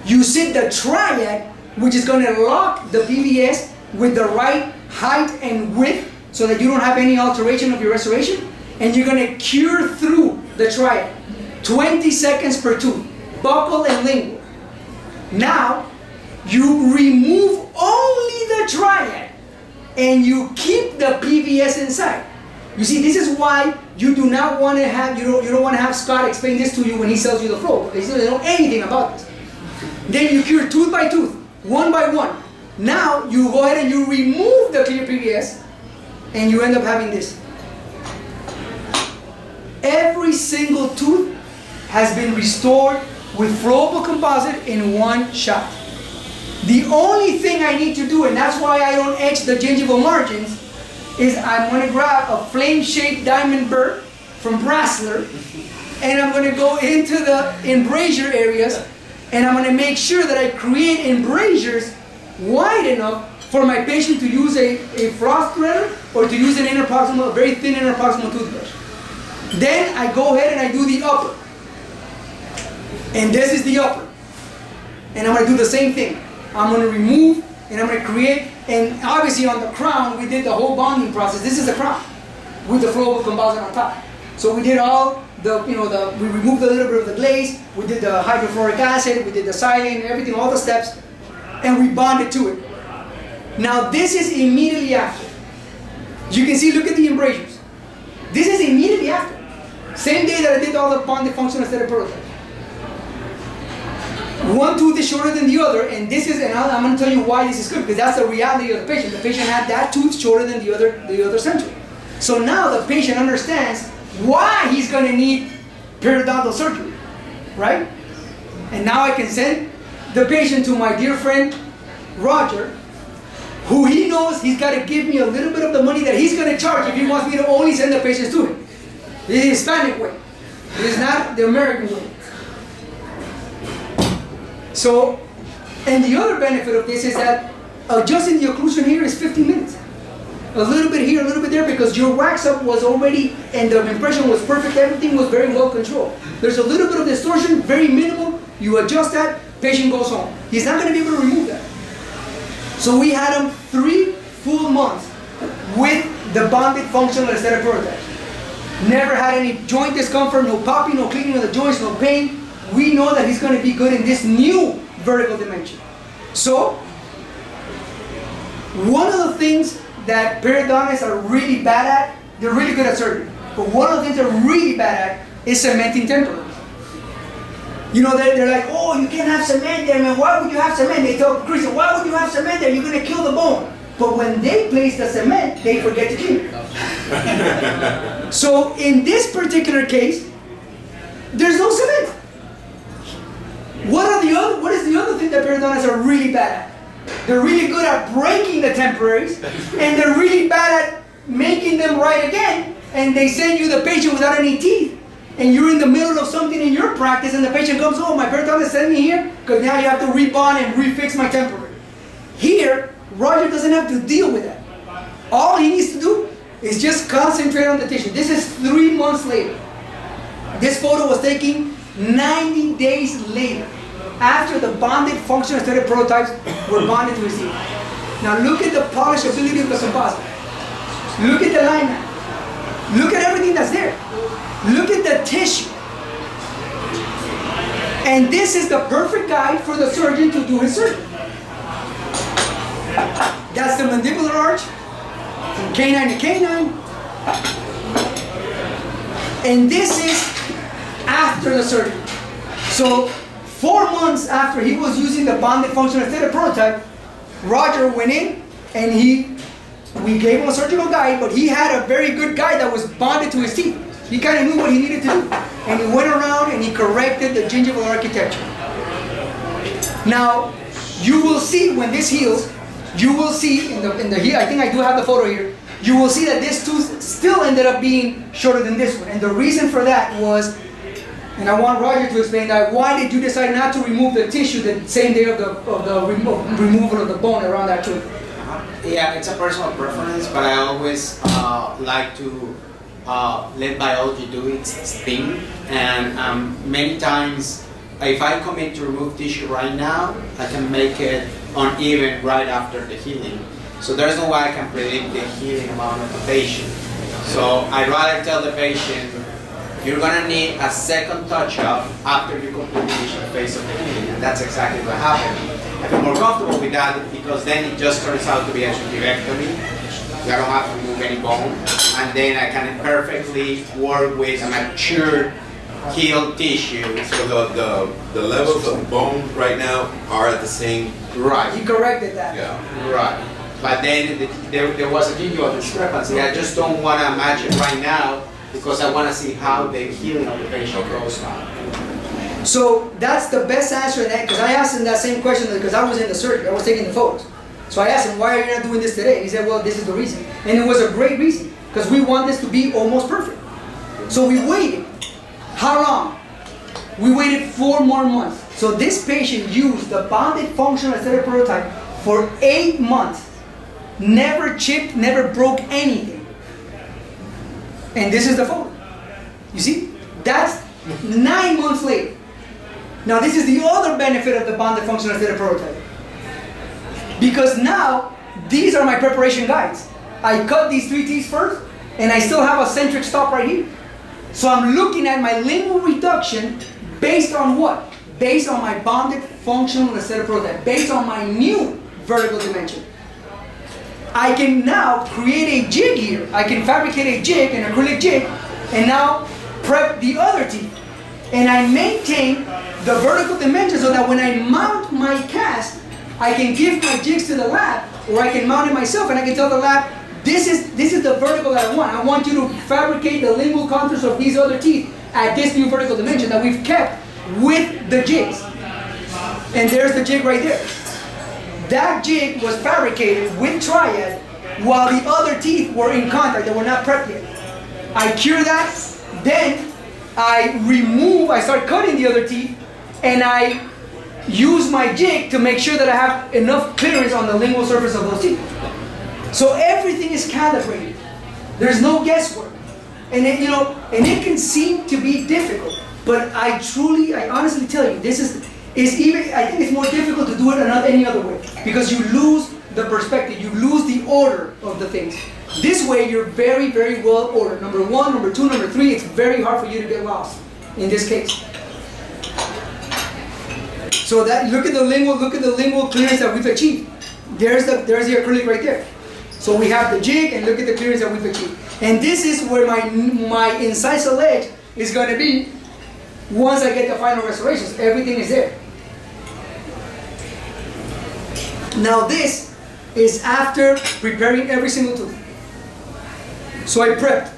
You sit the triad, which is going to lock the PVS with the right height and width so that you don't have any alteration of your restoration. And you're going to cure through the triad. 20 seconds per tooth, buccal and lingual. Now, you remove only the triad and you keep the PVS inside. You see, this is why you do not want to have, you don't want to have Scott explain this to you when he sells you the flow. He doesn't know anything about this. Then you cure tooth by tooth, one by one. Now, you go ahead and you remove the clear PVS and you end up having this. Every single tooth has been restored with flowable composite in one shot. The only thing I need to do, and that's why I don't etch the gingival margins, is I'm going to grab a flame-shaped diamond burr from Brasseler, and I'm going to go into the embrasure areas, and I'm going to make sure that I create embrasures wide enough for my patient to use a floss threader or to use an interproximal, a very thin interproximal toothbrush. Then I go ahead and I do the upper. And this is the upper. And I'm going to do the same thing. I'm going to remove and I'm going to create, and obviously on the crown we did the whole bonding process. This is the crown with the flowable composite on top. So we did all the, we removed a little bit of the glaze, we did the hydrofluoric acid, we did the silane, everything, all the steps, and we bonded to it. Now this is immediately after. You can see, look at the embrasures. This is immediately after. Same day that I did all the bonded functional aesthetic prototype. One tooth is shorter than the other, and this is, and I'm going to tell you why this is good, because that's the reality of the patient. The patient had that tooth shorter than the other center. So now the patient understands why he's going to need periodontal surgery, right? And now I can send the patient to my dear friend Roger, who he knows he's got to give me a little bit of the money that he's going to charge if he wants me to only send the patients to him. This is the Hispanic way. This is not the American way. So, and the other benefit of this is that adjusting the occlusion here is 15 minutes. A little bit here, a little bit there, because your wax up was already, and the impression was perfect, everything was very well controlled. There's a little bit of distortion, very minimal, you adjust that, patient goes home. He's not going to be able to remove that. So we had him 3 full months with the bonded functional aesthetic prototype. Never had any joint discomfort, no popping, no cleaning of the joints, no pain. We know that he's going to be good in this new vertical dimension. So, one of the things that periodontists are really bad at, they're really good at surgery, but one of the things they're really bad at is cementing temporary. You know, they're like, oh, you can't have cement there, man. Why would you have cement? They tell Christian, why would you have cement there? You're going to kill the bone. But when they place the cement, they forget to clean it. So in this particular case, there's no cement. What is the other thing that periodontists are really bad at? They're really good at breaking the temporaries, and they're really bad at making them right again, and they send you the patient without any teeth, and you're in the middle of something in your practice, and the patient comes, oh, my periodontist sent me here, because now you have to rebond and refix my temporary. Here, Roger doesn't have to deal with that. All he needs to do is just concentrate on the tissue. This is 3 months later. This photo was taken 90 days later, after the bonded functional aesthetic prototypes were bonded to his teeth. Now look at the polishability of the composite. Look at the alignment. Look at everything that's there. Look at the tissue. And this is the perfect guide for the surgeon to do his surgery. That's the mandibular arch, from canine to canine. And this is after the surgery. So 4 months after he was using the bonded functional aesthetic prototype, Roger went in and we gave him a surgical guide, but he had a very good guide that was bonded to his teeth. He kind of knew what he needed to do. And he went around and he corrected the gingival architecture. Now, you will see when this heals, you will see in the heel, I think I do have the photo here, you will see that this tooth still ended up being shorter than this one. And the reason for that was, and I want Roger to explain that, why did you decide not to remove the tissue the same day of the removal of the bone around that tooth? Yeah, it's a personal preference, but I always like to let biology do its thing. And many times, if I commit to remove tissue right now, I can make it uneven right after the healing. So there's no way I can predict the healing amount of the patient. So I'd rather tell the patient, you're gonna need a second touch-up after you complete the initial phase of the healing, and that's exactly what happened. I feel more comfortable with that because then it just turns out to be a tracheectomy. I don't have to remove any bone, and then I can perfectly work with a mature healed tissue. So the levels of bone right now are at the same. Right. He corrected that. Yeah. Right. But then there was a gingival discrepancy. I just don't want to match it right now because I want to see how the healing of the patient goes on. So that's the best answer in that, because I asked him that same question because I was in the surgery, I was taking the photos. So I asked him, why are you not doing this today? He said, well, this is the reason. And it was a great reason, because we want this to be almost perfect. So we waited. How long? We waited 4 more months. So this patient used the bonded functional aesthetic prototype for 8 months. Never chipped, never broke anything. And this is the photo. You see? That's 9 months later. Now this is the other benefit of the bonded functional aesthetic prototype. Because now, these are my preparation guides. I cut these 3 teeth first, and I still have a centric stop right here. So I'm looking at my lingual reduction based on what? Based on my bonded functional aesthetic prototype, based on my new vertical dimension. I can now create a jig here. I can fabricate a jig, an acrylic jig, and now prep the other teeth. And I maintain the vertical dimension so that when I mount my cast, I can give my jigs to the lab, or I can mount it myself and I can tell the lab, this is the vertical that I want. I want you to fabricate the lingual contours of these other teeth at this new vertical dimension that we've kept with the jigs. And there's the jig right there. That jig was fabricated with triad while the other teeth were in contact, they were not prepped yet. I cure that, then I start cutting the other teeth, and I use my jig to make sure that I have enough clearance on the lingual surface of those teeth. So everything is calibrated. There's no guesswork. And it, and it can seem to be difficult, but I honestly tell you, I think it's more difficult to do it any other way, because you lose the perspective. You lose the order of the things. This way, you're very, very well ordered. Number 1, number 2, number 3. It's very hard for you to get lost in this case. So that look at the lingual clearance that we've achieved. There's the acrylic right there. So we have the jig, and look at the clearance that we've achieved. And this is where my incisal edge is going to be once I get the final restorations. Everything is there. Now this is after preparing every single tooth. So I prepped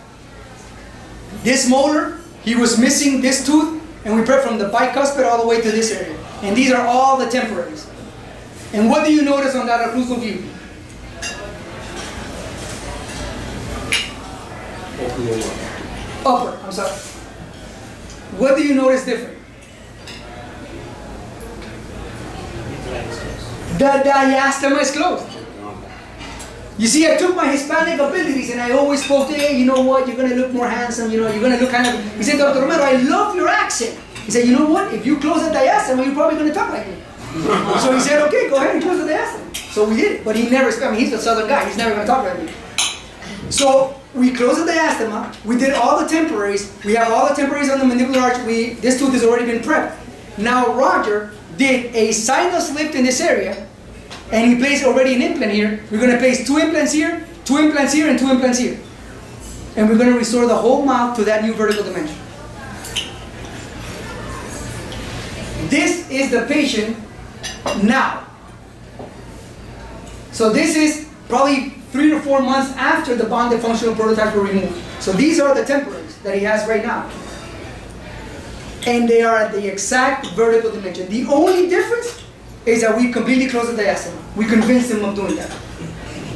this molar. He was missing this tooth, and we prepped from the bicuspid all the way to this area. And these are all the temporaries. And what do you notice on that occlusal view? Upper, I'm sorry. What do you notice different? The diastema is closed. You see, I took my Hispanic abilities and I always spoke to, hey, you know what, you're going to look more handsome, you know, you're going to look kind of, he said, Dr. Romero, I love your accent. He said, you know what, if you close the diastema, you're probably going to talk like me. So he said, okay, go ahead and close the diastema. So we did it, but he never, I mean, he's a southern guy, he's never going to talk like me. So we closed the diastema, we did all the temporaries, we have all the temporaries on the mandibular arch, this tooth has already been prepped. Now Roger did a sinus lift in this area, and he placed already an implant here. We're going to place 2 implants here, 2 implants here, and 2 implants here. And we're going to restore the whole mouth to that new vertical dimension. This is the patient now. So this is probably 3 to 4 months after the bonded functional prototypes were removed. So these are the temporaries that he has right now. And they are at the exact vertical dimension. The only difference is that we completely closed the diastema. We convinced him of doing that.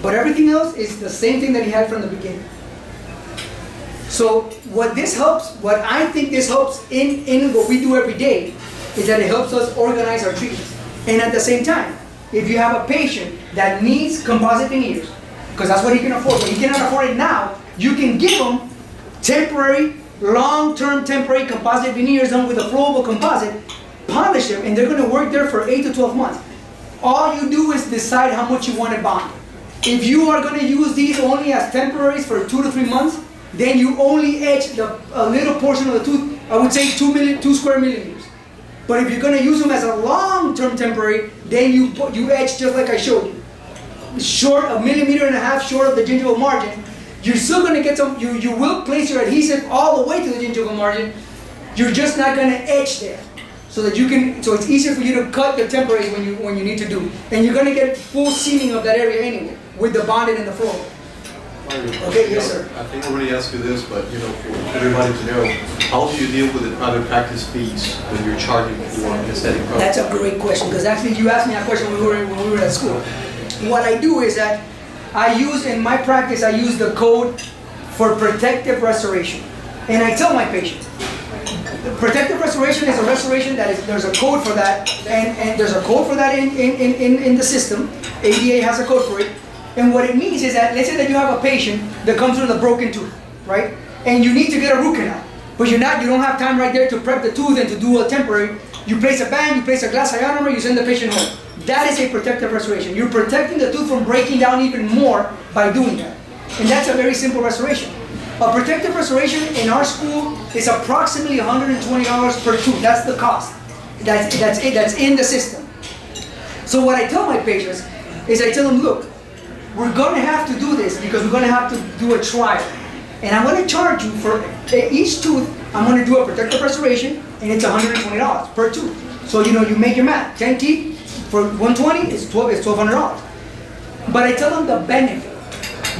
But everything else is the same thing that he had from the beginning. So what this helps, what I think this helps in what we do every day, is that it helps us organize our treatments. And at the same time, if you have a patient that needs composite veneers, because that's what he can afford, but he cannot afford it now, you can give him temporary, long-term temporary composite veneers done with a flowable composite, polish them, and they're going to work there for 8 to 12 months. All you do is decide how much you want to bond. If you are going to use these only as temporaries for 2 to 3 months, then you only etch a little portion of the tooth, I would say 2 square millimeters. But if you're going to use them as a long-term temporary, then you etch just like I showed you. Short, 1.5 millimeters short of the gingival margin. You're still going to get some, you will place your adhesive all the way to the gingival margin. You're just not going to etch there. So that you can, so it's easier for you to cut the temporaries when you need to do. And you're going to get full seaming of that area anyway, with the bonded and the flow. Okay, yes sir. I think I already asked you this, but for everybody to know, how do you deal with the private practice fees when you're charging for aesthetic products? That's a great question, because actually you asked me that question when we were at school. What I do is that in my practice, I use the code for protective restoration. And I tell my patients, protective restoration is a restoration there's a code for that, and there's a code for that in the system. ADA has a code for it. And what it means is that, let's say that you have a patient that comes with a broken tooth, right? And you need to get a root canal, but you don't have time right there to prep the tooth and to do a temporary. You place a band, you place a glass ionomer, you send the patient home. That is a protective restoration. You're protecting the tooth from breaking down even more by doing that. And that's a very simple restoration. A protective restoration in our school is approximately $120 per tooth. That's the cost. That's it. That's in the system. So what I tell my patients is I tell them, look, we're going to have to do this because we're going to have to do a trial. And I'm going to charge you for each tooth. I'm going to do a protective restoration, and it's $120 per tooth. So you make your math. 10 teeth for $120 is $1,200. But I tell them the benefit.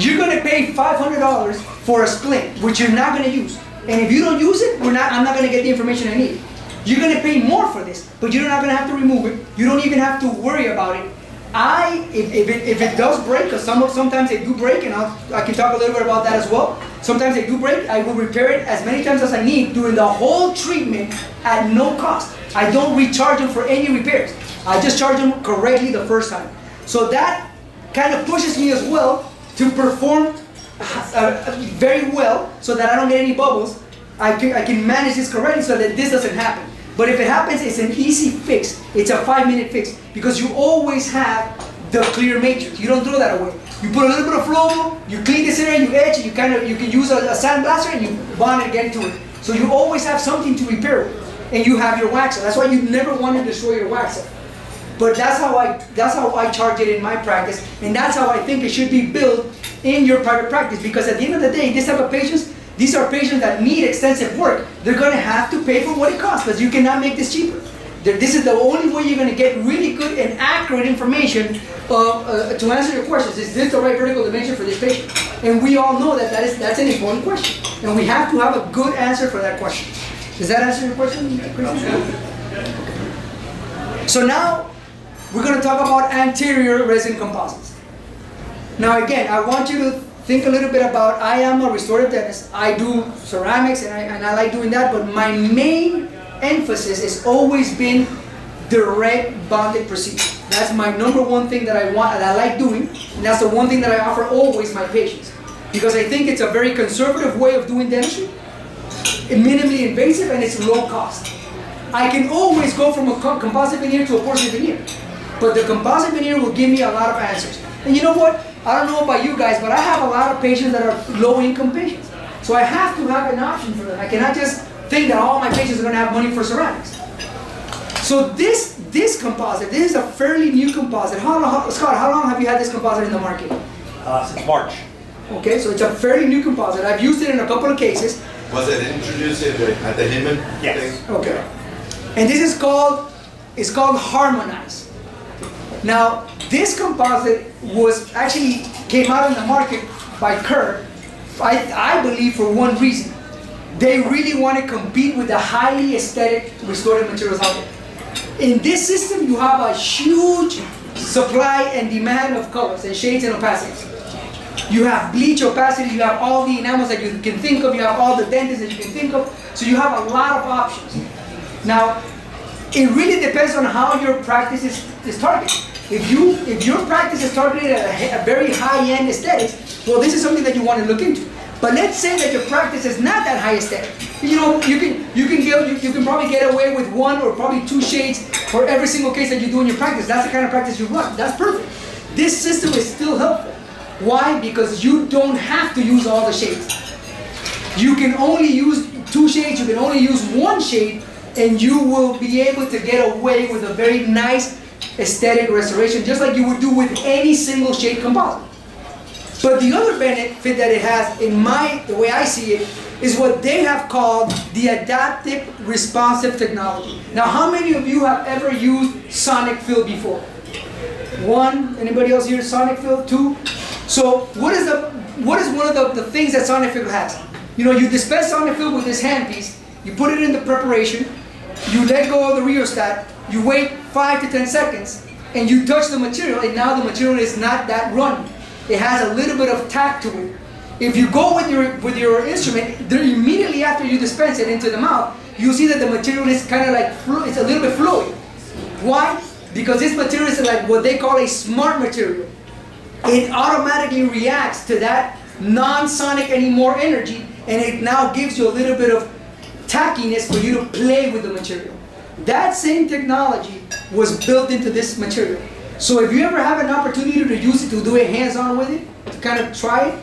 You're going to pay $500 for a splint, which you're not going to use. And if you don't use it, I'm not going to get the information I need. You're going to pay more for this, but you're not going to have to remove it. You don't even have to worry about it. If it does break, because sometimes they do break, and I can talk a little bit about that as well. Sometimes they do break, I will repair it as many times as I need during the whole treatment at no cost. I don't recharge them for any repairs. I just charge them correctly the first time. So that kind of pushes me as well to perform very well so that I don't get any bubbles. I can manage this correctly so that this doesn't happen. But if it happens, it's an easy fix. It's a 5-minute fix because you always have the clear matrix. You don't throw that away. You put a little bit of Flowable, you clean this area, you etch it, you can use a sandblaster and you bond it again to it. So you always have something to repair with, and you have your waxer. That's why you never want to destroy your waxer. But that's how I charge it in my practice, and that's how I think it should be built in your private practice. Because at the end of the day, this type of patients, these are patients that need extensive work. They're going to have to pay for what it costs, because you cannot make this cheaper. This is the only way you're going to get really good and accurate information to answer your questions. Is this the right vertical dimension for this patient? And we all know that that's an important question, and we have to have a good answer for that question. Does that answer your question, Christian? So now we're going to talk about anterior resin composites. Now again, I want you to think a little bit about, I am a restorative dentist. I do ceramics and I like doing that, but my main emphasis has always been direct bonded procedure. That's my number one thing that I want, and I like doing, and that's the one thing that I offer always my patients. Because I think it's a very conservative way of doing dentistry, minimally invasive, and it's low cost. I can always go from a composite veneer to a porcelain veneer, but the composite veneer will give me a lot of answers. And you know what? I don't know about you guys, but I have a lot of patients that are low-income patients. So I have to have an option for them. I cannot just think that all my patients are going to have money for ceramics. So this composite, this is a fairly new composite. Scott, how long have you had this composite in the market? Since March. Okay, so it's a fairly new composite. I've used it in a couple of cases. Was it introduced at the Hinman Yes. thing? Okay. And this is called Harmonize. Now, this composite came out in the market by Kerr, I believe for one reason. They really want to compete with the highly aesthetic restorative materials out there. In this system, you have a huge supply and demand of colors and shades and opacities. You have bleach opacity, you have all the enamels that you can think of, you have all the dentants that you can think of, so you have a lot of options. Now, it really depends on how your practice is targeted. If your practice is targeted at a very high-end aesthetics, well, this is something that you want to look into. But let's say that your practice is not that high aesthetic. You know, you can probably get away with one or probably two shades for every single case that you do in your practice. That's the kind of practice you run. That's perfect. This system is still helpful. Why? Because you don't have to use all the shades. You can only use two shades, you can only use one shade, and you will be able to get away with a very nice aesthetic restoration, just like you would do with any single shade composite. But the other benefit that it has, the way I see it, is what they have called the adaptive responsive technology. Now, how many of you have ever used sonic fill before? One, anybody else here sonic fill? Two? So what is one of the things that sonic fill has? You know, you dispense sonic fill with this handpiece, you put it in the preparation, you let go of the rheostat, you wait 5 to 10 seconds, and you touch the material, and now the material is not that runny. It has a little bit of tack to it. If you go with your instrument, immediately after you dispense it into the mouth, you see that the material is kind of like it's a little bit fluid. Why? Because this material is like what they call a smart material. It automatically reacts to that non-sonic anymore energy, and it now gives you a little bit of tackiness for you to play with the material. That same technology was built into this material. So if you ever have an opportunity to use it, to do a hands-on with it, to kind of try it,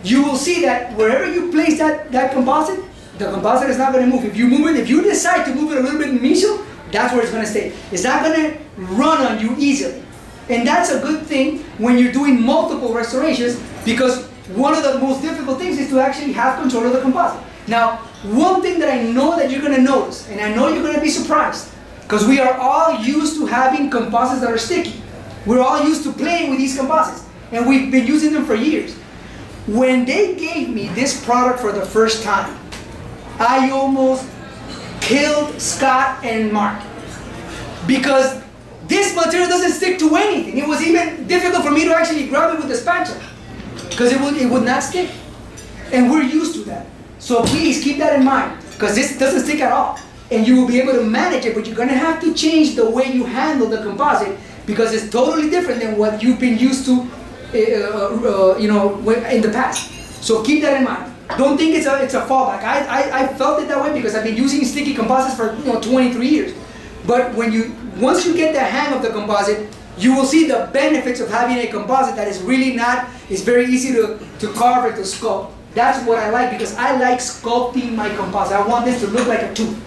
you will see that wherever you place that composite, the composite is not going to move. If you move it, if you decide to move it a little bit in mesial, that's where it's going to stay. It's not going to run on you easily. And that's a good thing when you're doing multiple restorations, because one of the most difficult things is to actually have control of the composite. Now, one thing that I know that you're going to notice, and I know you're going to be surprised, because we are all used to having composites that are sticky. We're all used to playing with these composites, and we've been using them for years. When they gave me this product for the first time, I almost killed Scott and Mark, because this material doesn't stick to anything. It was even difficult for me to actually grab it with the spatula, because it would not stick. And we're used to that. So please keep that in mind, because this doesn't stick at all. And you will be able to manage it, but you're going to have to change the way you handle the composite, because it's totally different than what you've been used to in the past. So keep that in mind. Don't think it's a fallback. I felt it that way because I've been using sticky composites for 23 years. But once you get the hang of the composite, you will see the benefits of having a composite that is really not, it's very easy to carve or to sculpt. That's what I like, because I like sculpting my composite. I want this to look like a tooth.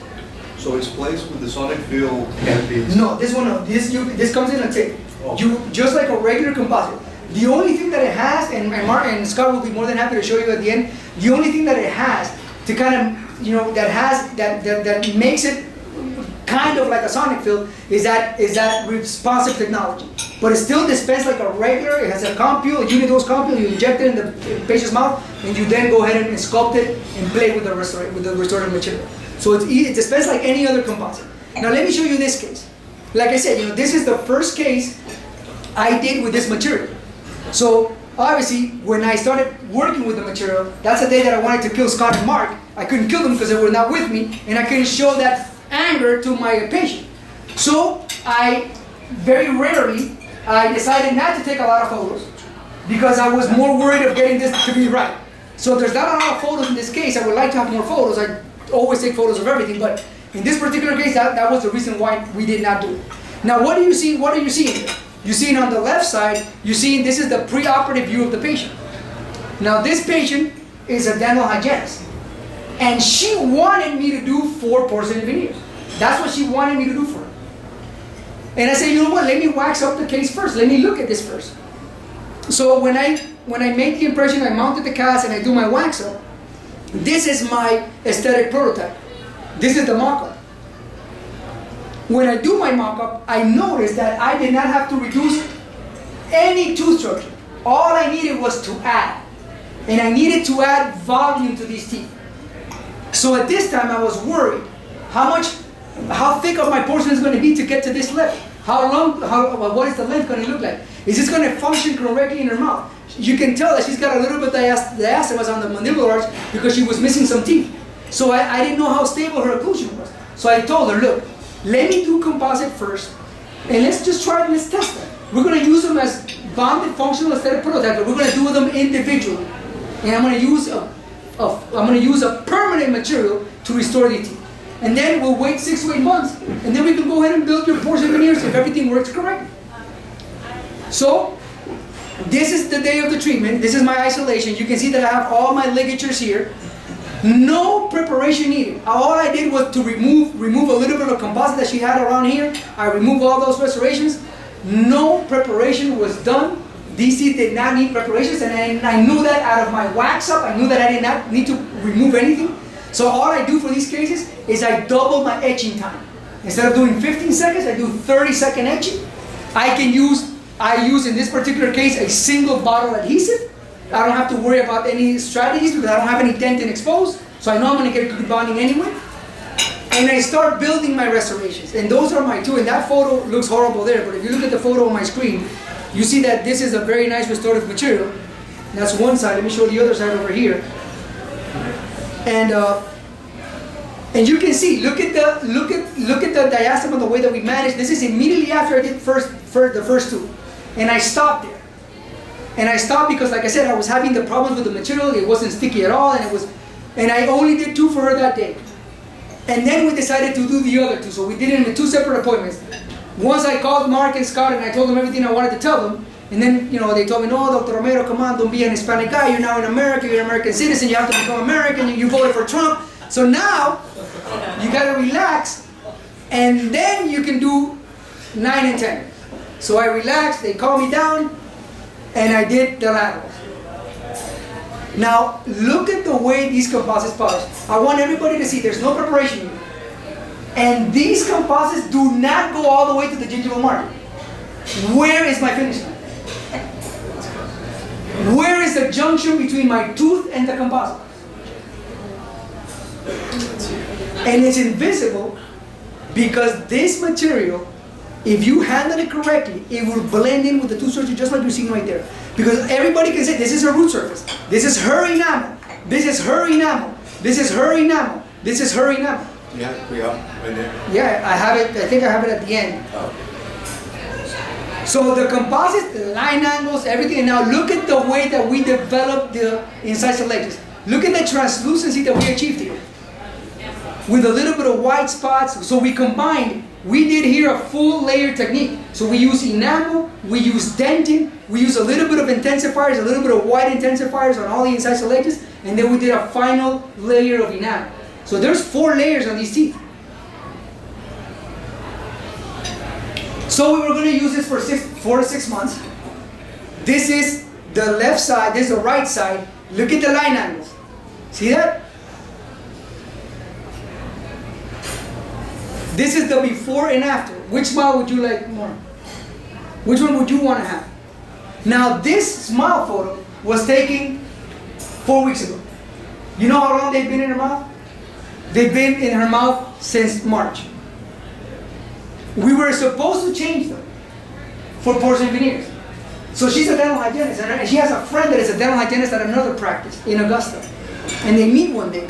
So it's placed with the sonic fill canopies? No, this one, no. This comes in a tape. You just like a regular composite. The only thing that it has, and Mark and Scott will be more than happy to show you at the end. The only thing that it has to kind of, that makes it kind of like a sonic fill is that responsive technology. But it still dispensed like a regular. It has a compule, a unidose compule. You inject it in the patient's mouth, and you then go ahead and sculpt it and play with the restorative material. So it's dispensed like any other composite. Now let me show you this case. Like I said, this is the first case I did with this material. So obviously, when I started working with the material, that's the day that I wanted to kill Scott and Mark. I couldn't kill them because they were not with me, and I couldn't show that anger to my patient. So I very rarely, I decided not to take a lot of photos because I was more worried of getting this to be right. So there's not a lot of photos in this case. I would like to have more photos. I always take photos of everything, but in this particular case, that was the reason why we did not do it. Now, what do you see? What are you seeing here? You're seeing on the left side, you're seeing this is the pre-operative view of the patient. Now, this patient is a dental hygienist, and she wanted me to do 4 porcelain veneers. That's what she wanted me to do for her. And I said, you know what? Let me wax up the case first. Let me look at this first. So when I make the impression, I mounted the cast and I do my wax up. This is my aesthetic prototype. This is the mock-up. When I do my mock-up, I noticed that I did not have to reduce any tooth structure. All I needed was to add. And I needed to add volume to these teeth. So at this time, I was worried how thick of my porcelain is going to be to get to this level. What is the length going to look like? Is this going to function correctly in her mouth? You can tell that she's got a little bit of diastemas on the mandibular arch because she was missing some teeth. So I didn't know how stable her occlusion was. So I told her, look, let me do composite first, and let's just try it, let's test them. We're going to use them as bonded functional aesthetic prototypes, but we're going to do them individually. And I'm going to use a permanent material to restore the teeth. And then we'll wait 6 to 8 months, and then we can go ahead and build your porcelain veneers if everything works correctly. So, this is the day of the treatment. This is my isolation. You can see that I have all my ligatures here. No preparation needed. All I did was to remove a little bit of composite that she had around here. I removed all those restorations. No preparation was done. These teeth did not need preparations, and I knew that out of my wax up. I knew that I did not need to remove anything. So all I do for these cases is I double my etching time. Instead of doing 15 seconds, I do 30-second etching. I use in this particular case a single bottle adhesive. I don't have to worry about any strategies because I don't have any dent and exposed. So I know I'm going to get good bonding anyway. And I start building my restorations. And those are my 2. And that photo looks horrible there. But if you look at the photo on my screen, you see that this is a very nice restorative material. And that's one side. Let me show the other side over here. And you can see, look at the diastema, the way that we managed. This is immediately after I did the first 2. And I stopped there. And I stopped because, like I said, I was having the problems with the material. It wasn't sticky at all, and I only did 2 for her that day. And then we decided to do the other 2. So we did it in 2 separate appointments. Once I called Mark and Scott and I told them everything I wanted to tell them. And then, they told me, no, Dr. Romero, come on, don't be an Hispanic guy. You're now in America. You're an American citizen. You have to become American. You voted for Trump. So now, you got to relax. And then you can do 9 and 10. So I relaxed. They calmed me down. And I did the laterals. Now, look at the way these composites polish. I want everybody to see there's no preparation here. And these composites do not go all the way to the gingival margin. Where is my finish line? Where is the junction between my tooth and the composite? And it's invisible because this material, if you handle it correctly, it will blend in with the tooth structure just like you're seeing right there. Because everybody can say, this is her root surface. This is her enamel. This is her enamel. This is her enamel. This is her enamel. Yeah, pre-op right there. Yeah, I have it. I think I have it at the end. Oh. So the composite, the line angles, everything. And now look at the way that we developed the incisal ledges. Look at the translucency that we achieved here. With a little bit of white spots. So we combined We did here a full layer technique. So we use enamel, we use dentin, we use a little bit of intensifiers, a little bit of white intensifiers on all the incisal edges, and then we did a final layer of enamel. So there's 4 layers on these teeth. So we were going to use this for 4 to 6 months. This is the left side, this is the right side. Look at the line angles. See that? This is the before and after. Which smile would you like more? Which one would you want to have? Now this smile photo was taken 4 weeks ago. You know how long they've been in her mouth? They've been in her mouth since March. We were supposed to change them for porcelain veneers. So she's a dental hygienist, and she has a friend that is a dental hygienist at another practice in Augusta. And they meet one day,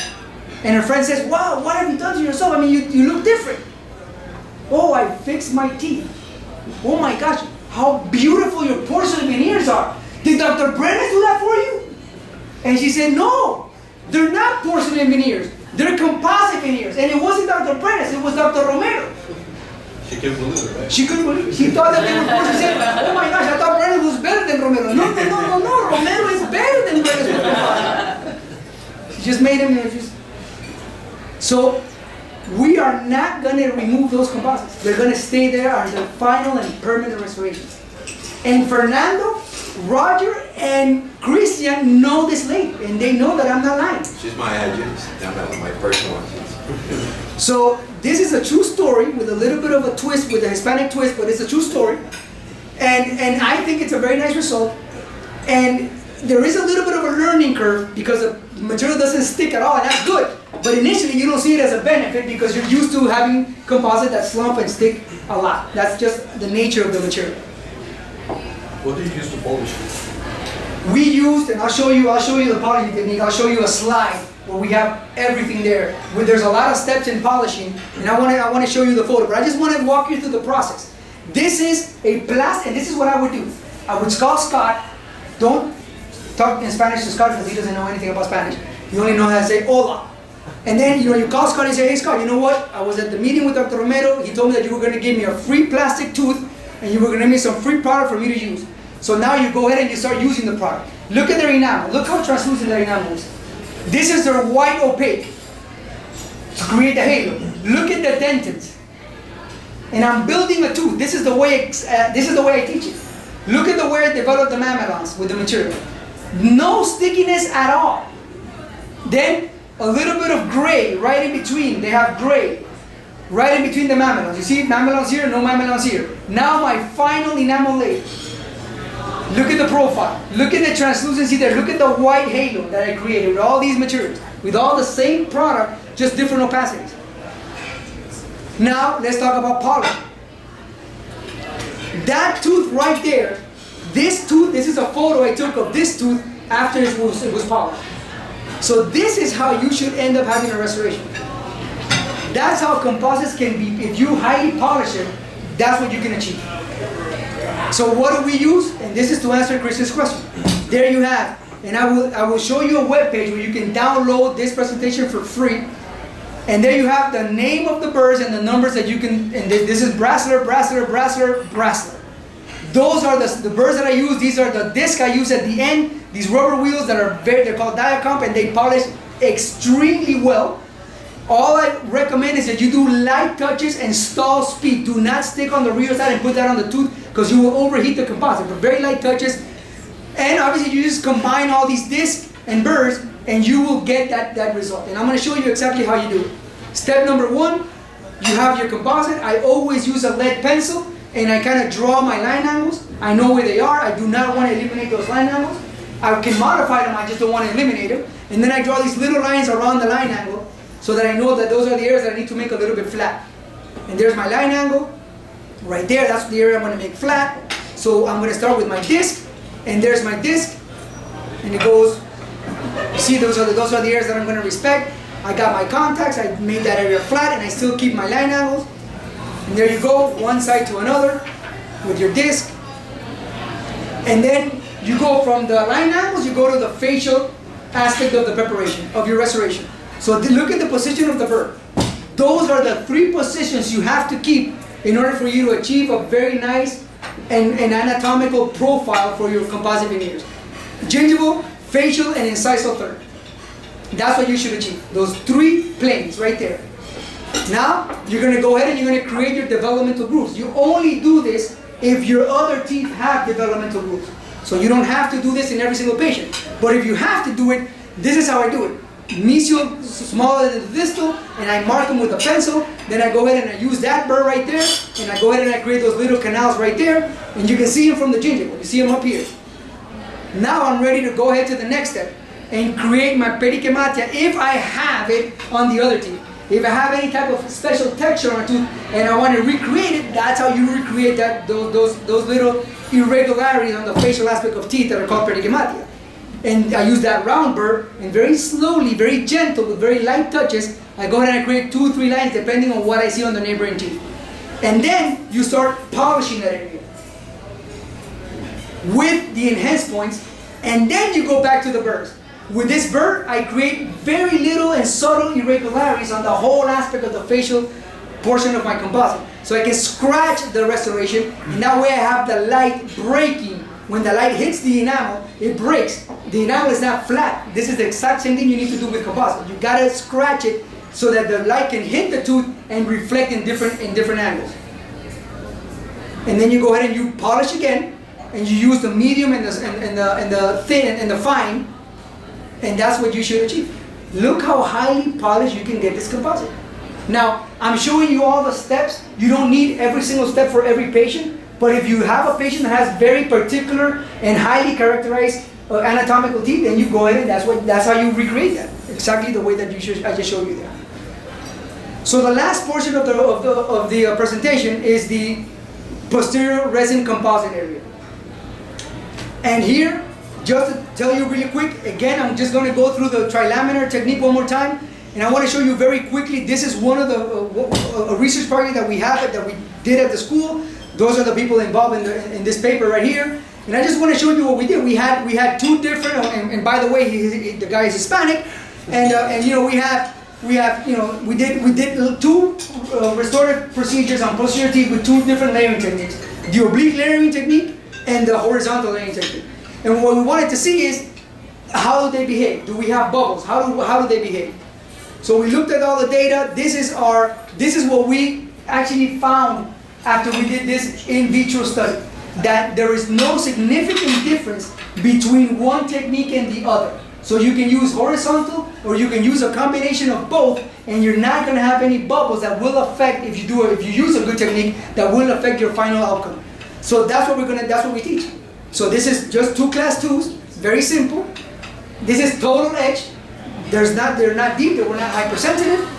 and her friend says, "Wow, what have you done to yourself? I mean, you look different." "Oh, I fixed my teeth." "Oh my gosh, how beautiful your porcelain veneers are. Did Dr. Brennan do that for you?" And she said, "No, they're not porcelain veneers. They're composite veneers." And it wasn't Dr. Brennan, it was Dr. Romero. She couldn't believe it, right? She couldn't believe it. She thought that they were porcelain. She said, "Oh my gosh, I thought Brennan was better than Romero." No, Romero is better than Brennan with composite. She just made him, So, we are not going to remove those composites. They're going to stay there until final and permanent restoration. And Fernando, Roger, and Christian know this lady, and they know that I'm not lying. She's my hygienist, not my personal one. So this is a true story with a little bit of a twist, with a Hispanic twist, but it's a true story. And I think it's a very nice result. And there is a little bit of a learning curve because the material doesn't stick at all, and that's good. But initially you don't see it as a benefit because you're used to having composite that slump and stick a lot. That's just the nature of the material. What do you use to polish it? We used, and I'll show you the polishing technique. I'll show you a slide where we have everything there. Where there's a lot of steps in polishing, and I want to show you the photo. But I just want to walk you through the process. This is a plastic, and this is what I would do. I would call Scott. Don't talk in Spanish to Scott because he doesn't know anything about Spanish. He only knows how to say hola. And then you call Scott and say, "Hey Scott, you know what? I was at the meeting with Dr. Romero. He told me that you were going to give me a free plastic tooth, and you were going to give me some free product for me to use. So now you go ahead and you start using the product. Look at their enamel. Look how translucent their enamel is. This is their white opaque to create the halo. Look at the dentins. And I'm building a tooth. This is the way I teach it. Look at the way I develop the mamelons with the material. No stickiness at all. Then a little bit of gray right in between. They have gray right in between the mamelons. You see mamelons here, no mamelons here. Now my final enamel layer. Look at the profile. Look at the translucency there. Look at the white halo that I created with all these materials. With all the same product, just different opacities. Now, let's talk about polish. That tooth right there, this tooth, this is a photo I took of this tooth after it was polished. So this is how you should end up having a restoration. That's how composites can be. If you highly polish it, that's what you can achieve. So what do we use? And this is to answer Chris's question. There you have. And I will show you a web page where you can download this presentation for free. And there you have the name of the birds and the numbers that you can, and this is Brasler. Those are the birds that I use. These are the discs I use at the end. These rubber wheels that are they're called Diacomp, and they polish extremely well. All I recommend is that you do light touches and stall speed. Do not stick on the rear side and put that on the tooth because you will overheat the composite. But very light touches. And obviously you just combine all these discs and burrs and you will get that result. And I'm going to show you exactly how you do it. Step number 1, you have your composite. I always use a lead pencil and I kind of draw my line angles. I know where they are. I do not want to eliminate those line angles. I can modify them, I just don't want to eliminate them. And then I draw these little lines around the line angle so that I know that those are the areas that I need to make a little bit flat. And there's my line angle. Right there, that's the area I'm going to make flat. So I'm going to start with my disc. And there's my disc. And it goes, you see those are the areas that I'm going to respect. I got my contacts, I made that area flat, and I still keep my line angles. And there you go, one side to another with your disc. And then you go from the line angles, you go to the facial aspect of the preparation, of your restoration. So look at the position of the bird. Those are the 3 positions you have to keep in order for you to achieve a very nice and anatomical profile for your composite veneers. Gingival, facial, and incisal third. That's what you should achieve. Those 3 planes right there. Now, you're going to go ahead and you're going to create your developmental grooves. You only do this if your other teeth have developmental grooves. So you don't have to do this in every single patient. But if you have to do it, this is how I do it. Mesial smaller than the distal, and I mark them with a pencil. Then I go ahead and I use that burr right there, and I go ahead and I create those little canals right there, and you can see them from the gingival. You see them up here. Now I'm ready to go ahead to the next step and create my perichematia if I have it on the other teeth. If I have any type of special texture on a tooth and I want to recreate it, that's how you recreate those little irregularities on the facial aspect of teeth that are called perichematia. And I use that round burr, and very slowly, very gentle, with very light touches, I go ahead and I create 2 or 3 lines depending on what I see on the neighboring teeth. And then you start polishing that area with the enhanced points, and then you go back to the burrs. With this burr, I create very little and subtle irregularities on the whole aspect of the facial portion of my composite. So I can scratch the restoration, and that way I have the light breaking. When the light hits the enamel, it breaks. The enamel is not flat. This is the exact same thing you need to do with composite. You gotta scratch it so that the light can hit the tooth and reflect in different angles. And then you go ahead and you polish again, and you use the medium and the thin and the fine, and that's what you should achieve. Look how highly polished you can get this composite. Now, I'm showing you all the steps. You don't need every single step for every patient, but if you have a patient that has very particular and highly characterized anatomical teeth, then you go ahead and that's how you recreate that. Exactly the way that I just showed you there. So the last portion of the presentation is the posterior resin composite area. And here, just to tell you really quick, again, I'm just going to go through the trilaminar technique one more time, and I want to show you very quickly. This is one of the a research project that we have that we did at the school. Those are the people involved in this paper right here. And I just want to show you what we did. We had 2 different, and by the way, the guy is Hispanic, and you know we did 2 restorative procedures on posterior teeth with 2 different layering techniques: the oblique layering technique and the horizontal layering technique. And what we wanted to see is, how do they behave? Do we have bubbles? How do they behave? So we looked at all the data. This is what we actually found after we did this in vitro study, that there is no significant difference between one technique and the other. So you can use horizontal, or you can use a combination of both, and you're not going to have any bubbles that will affect, if you use a good technique, that will affect your final outcome. So that's what we teach. So this is just 2 class 2s, very simple. This is total edge. They're not deep, we're not hypersensitive.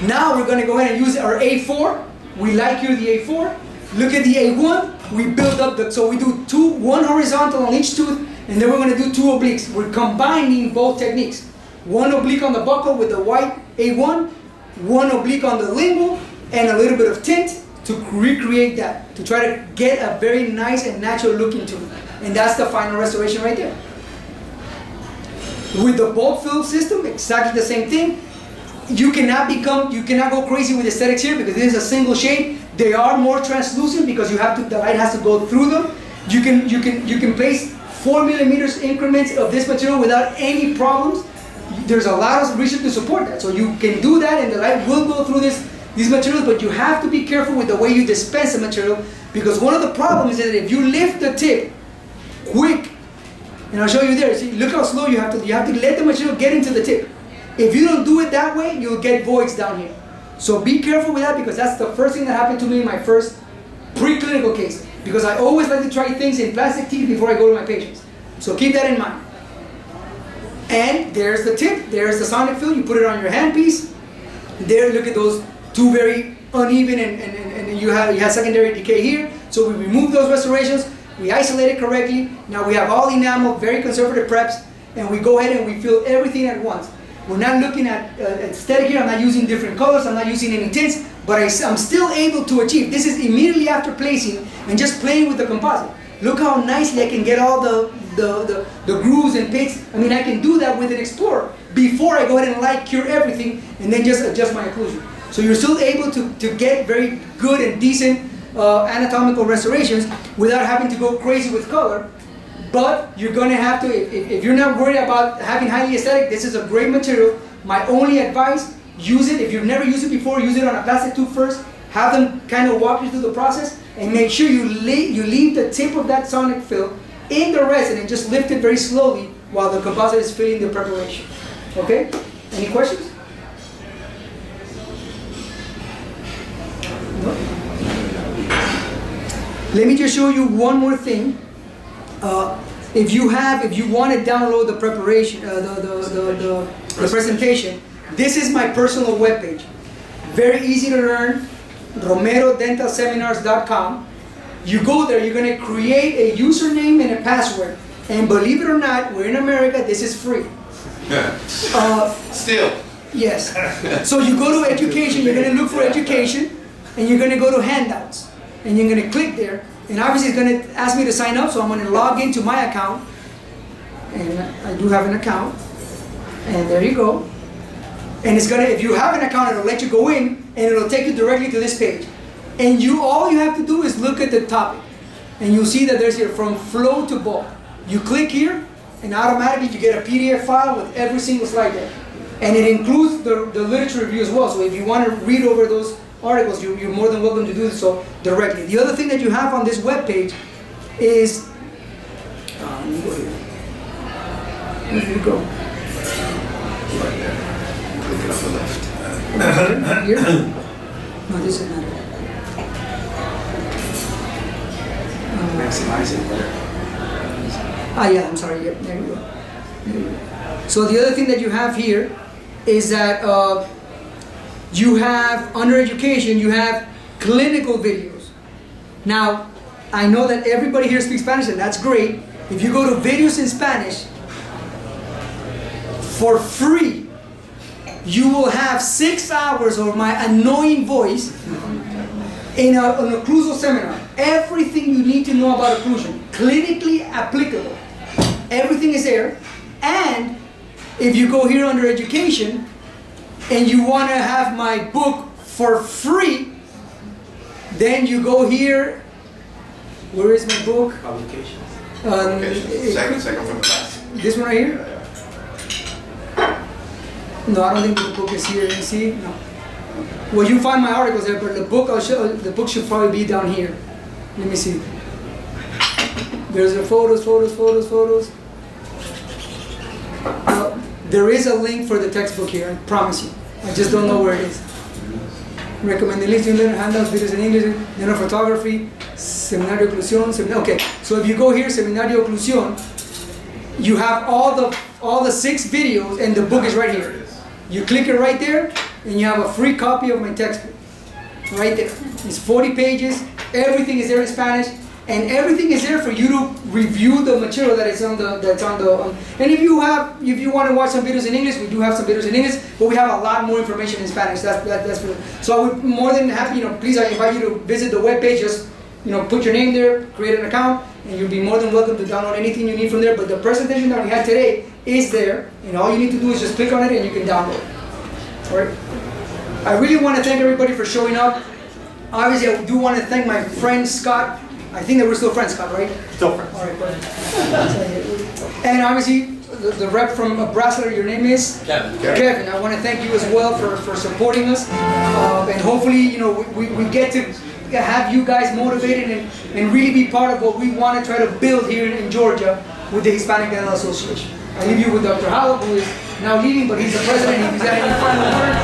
Now we're going to go ahead and use our A4. We like here the A4. Look at the A1. We build up so we do 1 horizontal on each tooth, and then we're going to do 2 obliques. We're combining both techniques. 1 oblique on the buccal with the white A1, 1 oblique on the lingual, and a little bit of tint to recreate that, to try to get a very nice and natural looking tooth. And that's the final restoration right there. With the bulk fill system, exactly the same thing. You cannot go crazy with aesthetics here, because this is a single shade. They are more translucent because the light has to go through them. You can place 4 millimeters increments of this material without any problems. There's a lot of research to support that. So you can do that, and the light will go through these materials, but you have to be careful with the way you dispense the material, because one of the problems is that if you lift the tip quick, and I'll show you there, see, look how slow you have to let the material get into the tip. If you don't do it that way, you'll get voids down here. So be careful with that, because that's the first thing that happened to me in my first preclinical case, because I always like to try things in plastic teeth before I go to my patients. So keep that in mind. And there's the tip, there's the sonic fill, you put it on your handpiece. There, look at those 2 very uneven, and you have secondary decay here. So we remove those restorations, we isolate it correctly. Now we have all enamel, very conservative preps, and we go ahead and we fill everything at once. We're not looking at aesthetic here. I'm not using different colors, I'm not using any tints, but I'm still able to achieve. This is immediately after placing and just playing with the composite. Look how nicely I can get all the grooves and pits. I mean, I can do that with an Explorer before I go ahead and light cure everything and then just adjust my occlusion. So you're still able to get very good and decent anatomical restorations without having to go crazy with color. But you're going to have to, if you're not worried about having highly aesthetic, this is a great material. My only advice, use it. If you've never used it before, use it on a plastic tube first. Have them kind of walk you through the process, and make sure you leave the tip of that sonic fill in the resin and just lift it very slowly while the composite is filling the preparation. Okay? Any questions? No? Let me just show you one more thing. If you want to download the preparation, the presentation, this is my personal webpage. Very easy to learn. RomeroDentalSeminars.com. You go there, you're going to create a username and a password. And believe it or not, we're in America, this is free. Still. Yes. So you go to education, you're going to look for education, and you're going to go to handouts. And you're going to click there. And obviously it's going to ask me to sign up, so I'm going to log into my account. And I do have an account. And there you go. And it's going to, if you have an account, it'll let you go in, and it'll take you directly to this page. And all you have to do is look at the topic. And you'll see that there's here, from flow to bulk. You click here, and automatically you get a PDF file with every single slide there. And it includes the literature review as well. So if you want to read over those articles, you're more than welcome to do so directly. The other thing that you have on this webpage is, let me go here. There you go. Right there. Click it on the left. Here? No, this is not it. Maximize it there. Yeah, I'm sorry. Yep, there you go. So the other thing that you have here is that you have, under education, you have clinical videos. Now, I know that everybody here speaks Spanish, and that's great. If you go to videos in Spanish, for free, you will have 6 hours of my annoying voice in an occlusal seminar. Everything you need to know about occlusion, clinically applicable. Everything is there. And if you go here under education and you want to have my book for free, then you go here. Where is my book? Publications. Second from the last. This one right here? No, I don't think the book is here. You see? No. Well, you find my articles there, but the book the book should probably be down here. Let me see. There's the photos. There is a link for the textbook here, I promise you. I just don't know where it is. Recommended links, handouts, videos in English, dental photography, Seminario Occlusión. Okay, so if you go here, Seminario Occlusión, you have all the 6 videos, and the book is right here. You click it right there, and you have a free copy of my textbook. Right there. It's 40 pages, everything is there in Spanish, and everything is there for you to review the material that is on the, and if you want to watch some videos in English, we do have some videos in English, but we have a lot more information in Spanish. That's for, so I would more than happy, please, I invite you to visit the webpage. Just, put your name there, create an account, and you'll be more than welcome to download anything you need from there. But the presentation that we had today is there, and all you need to do is just click on it and you can download it. All right. I really want to thank everybody for showing up. Obviously, I do want to thank my friend Scott. I think that we're still friends, Scott, right? Still friends. All right, perfect. And obviously, the rep from Brasseler, your name is? Kevin. I want to thank you as well for supporting us. And hopefully, we get to have you guys motivated and really be part of what we want to try to build here in Georgia with the Hispanic Dental Association. I leave you with Dr. Howell, who is now leaving, but he's the president. If he's got any final words,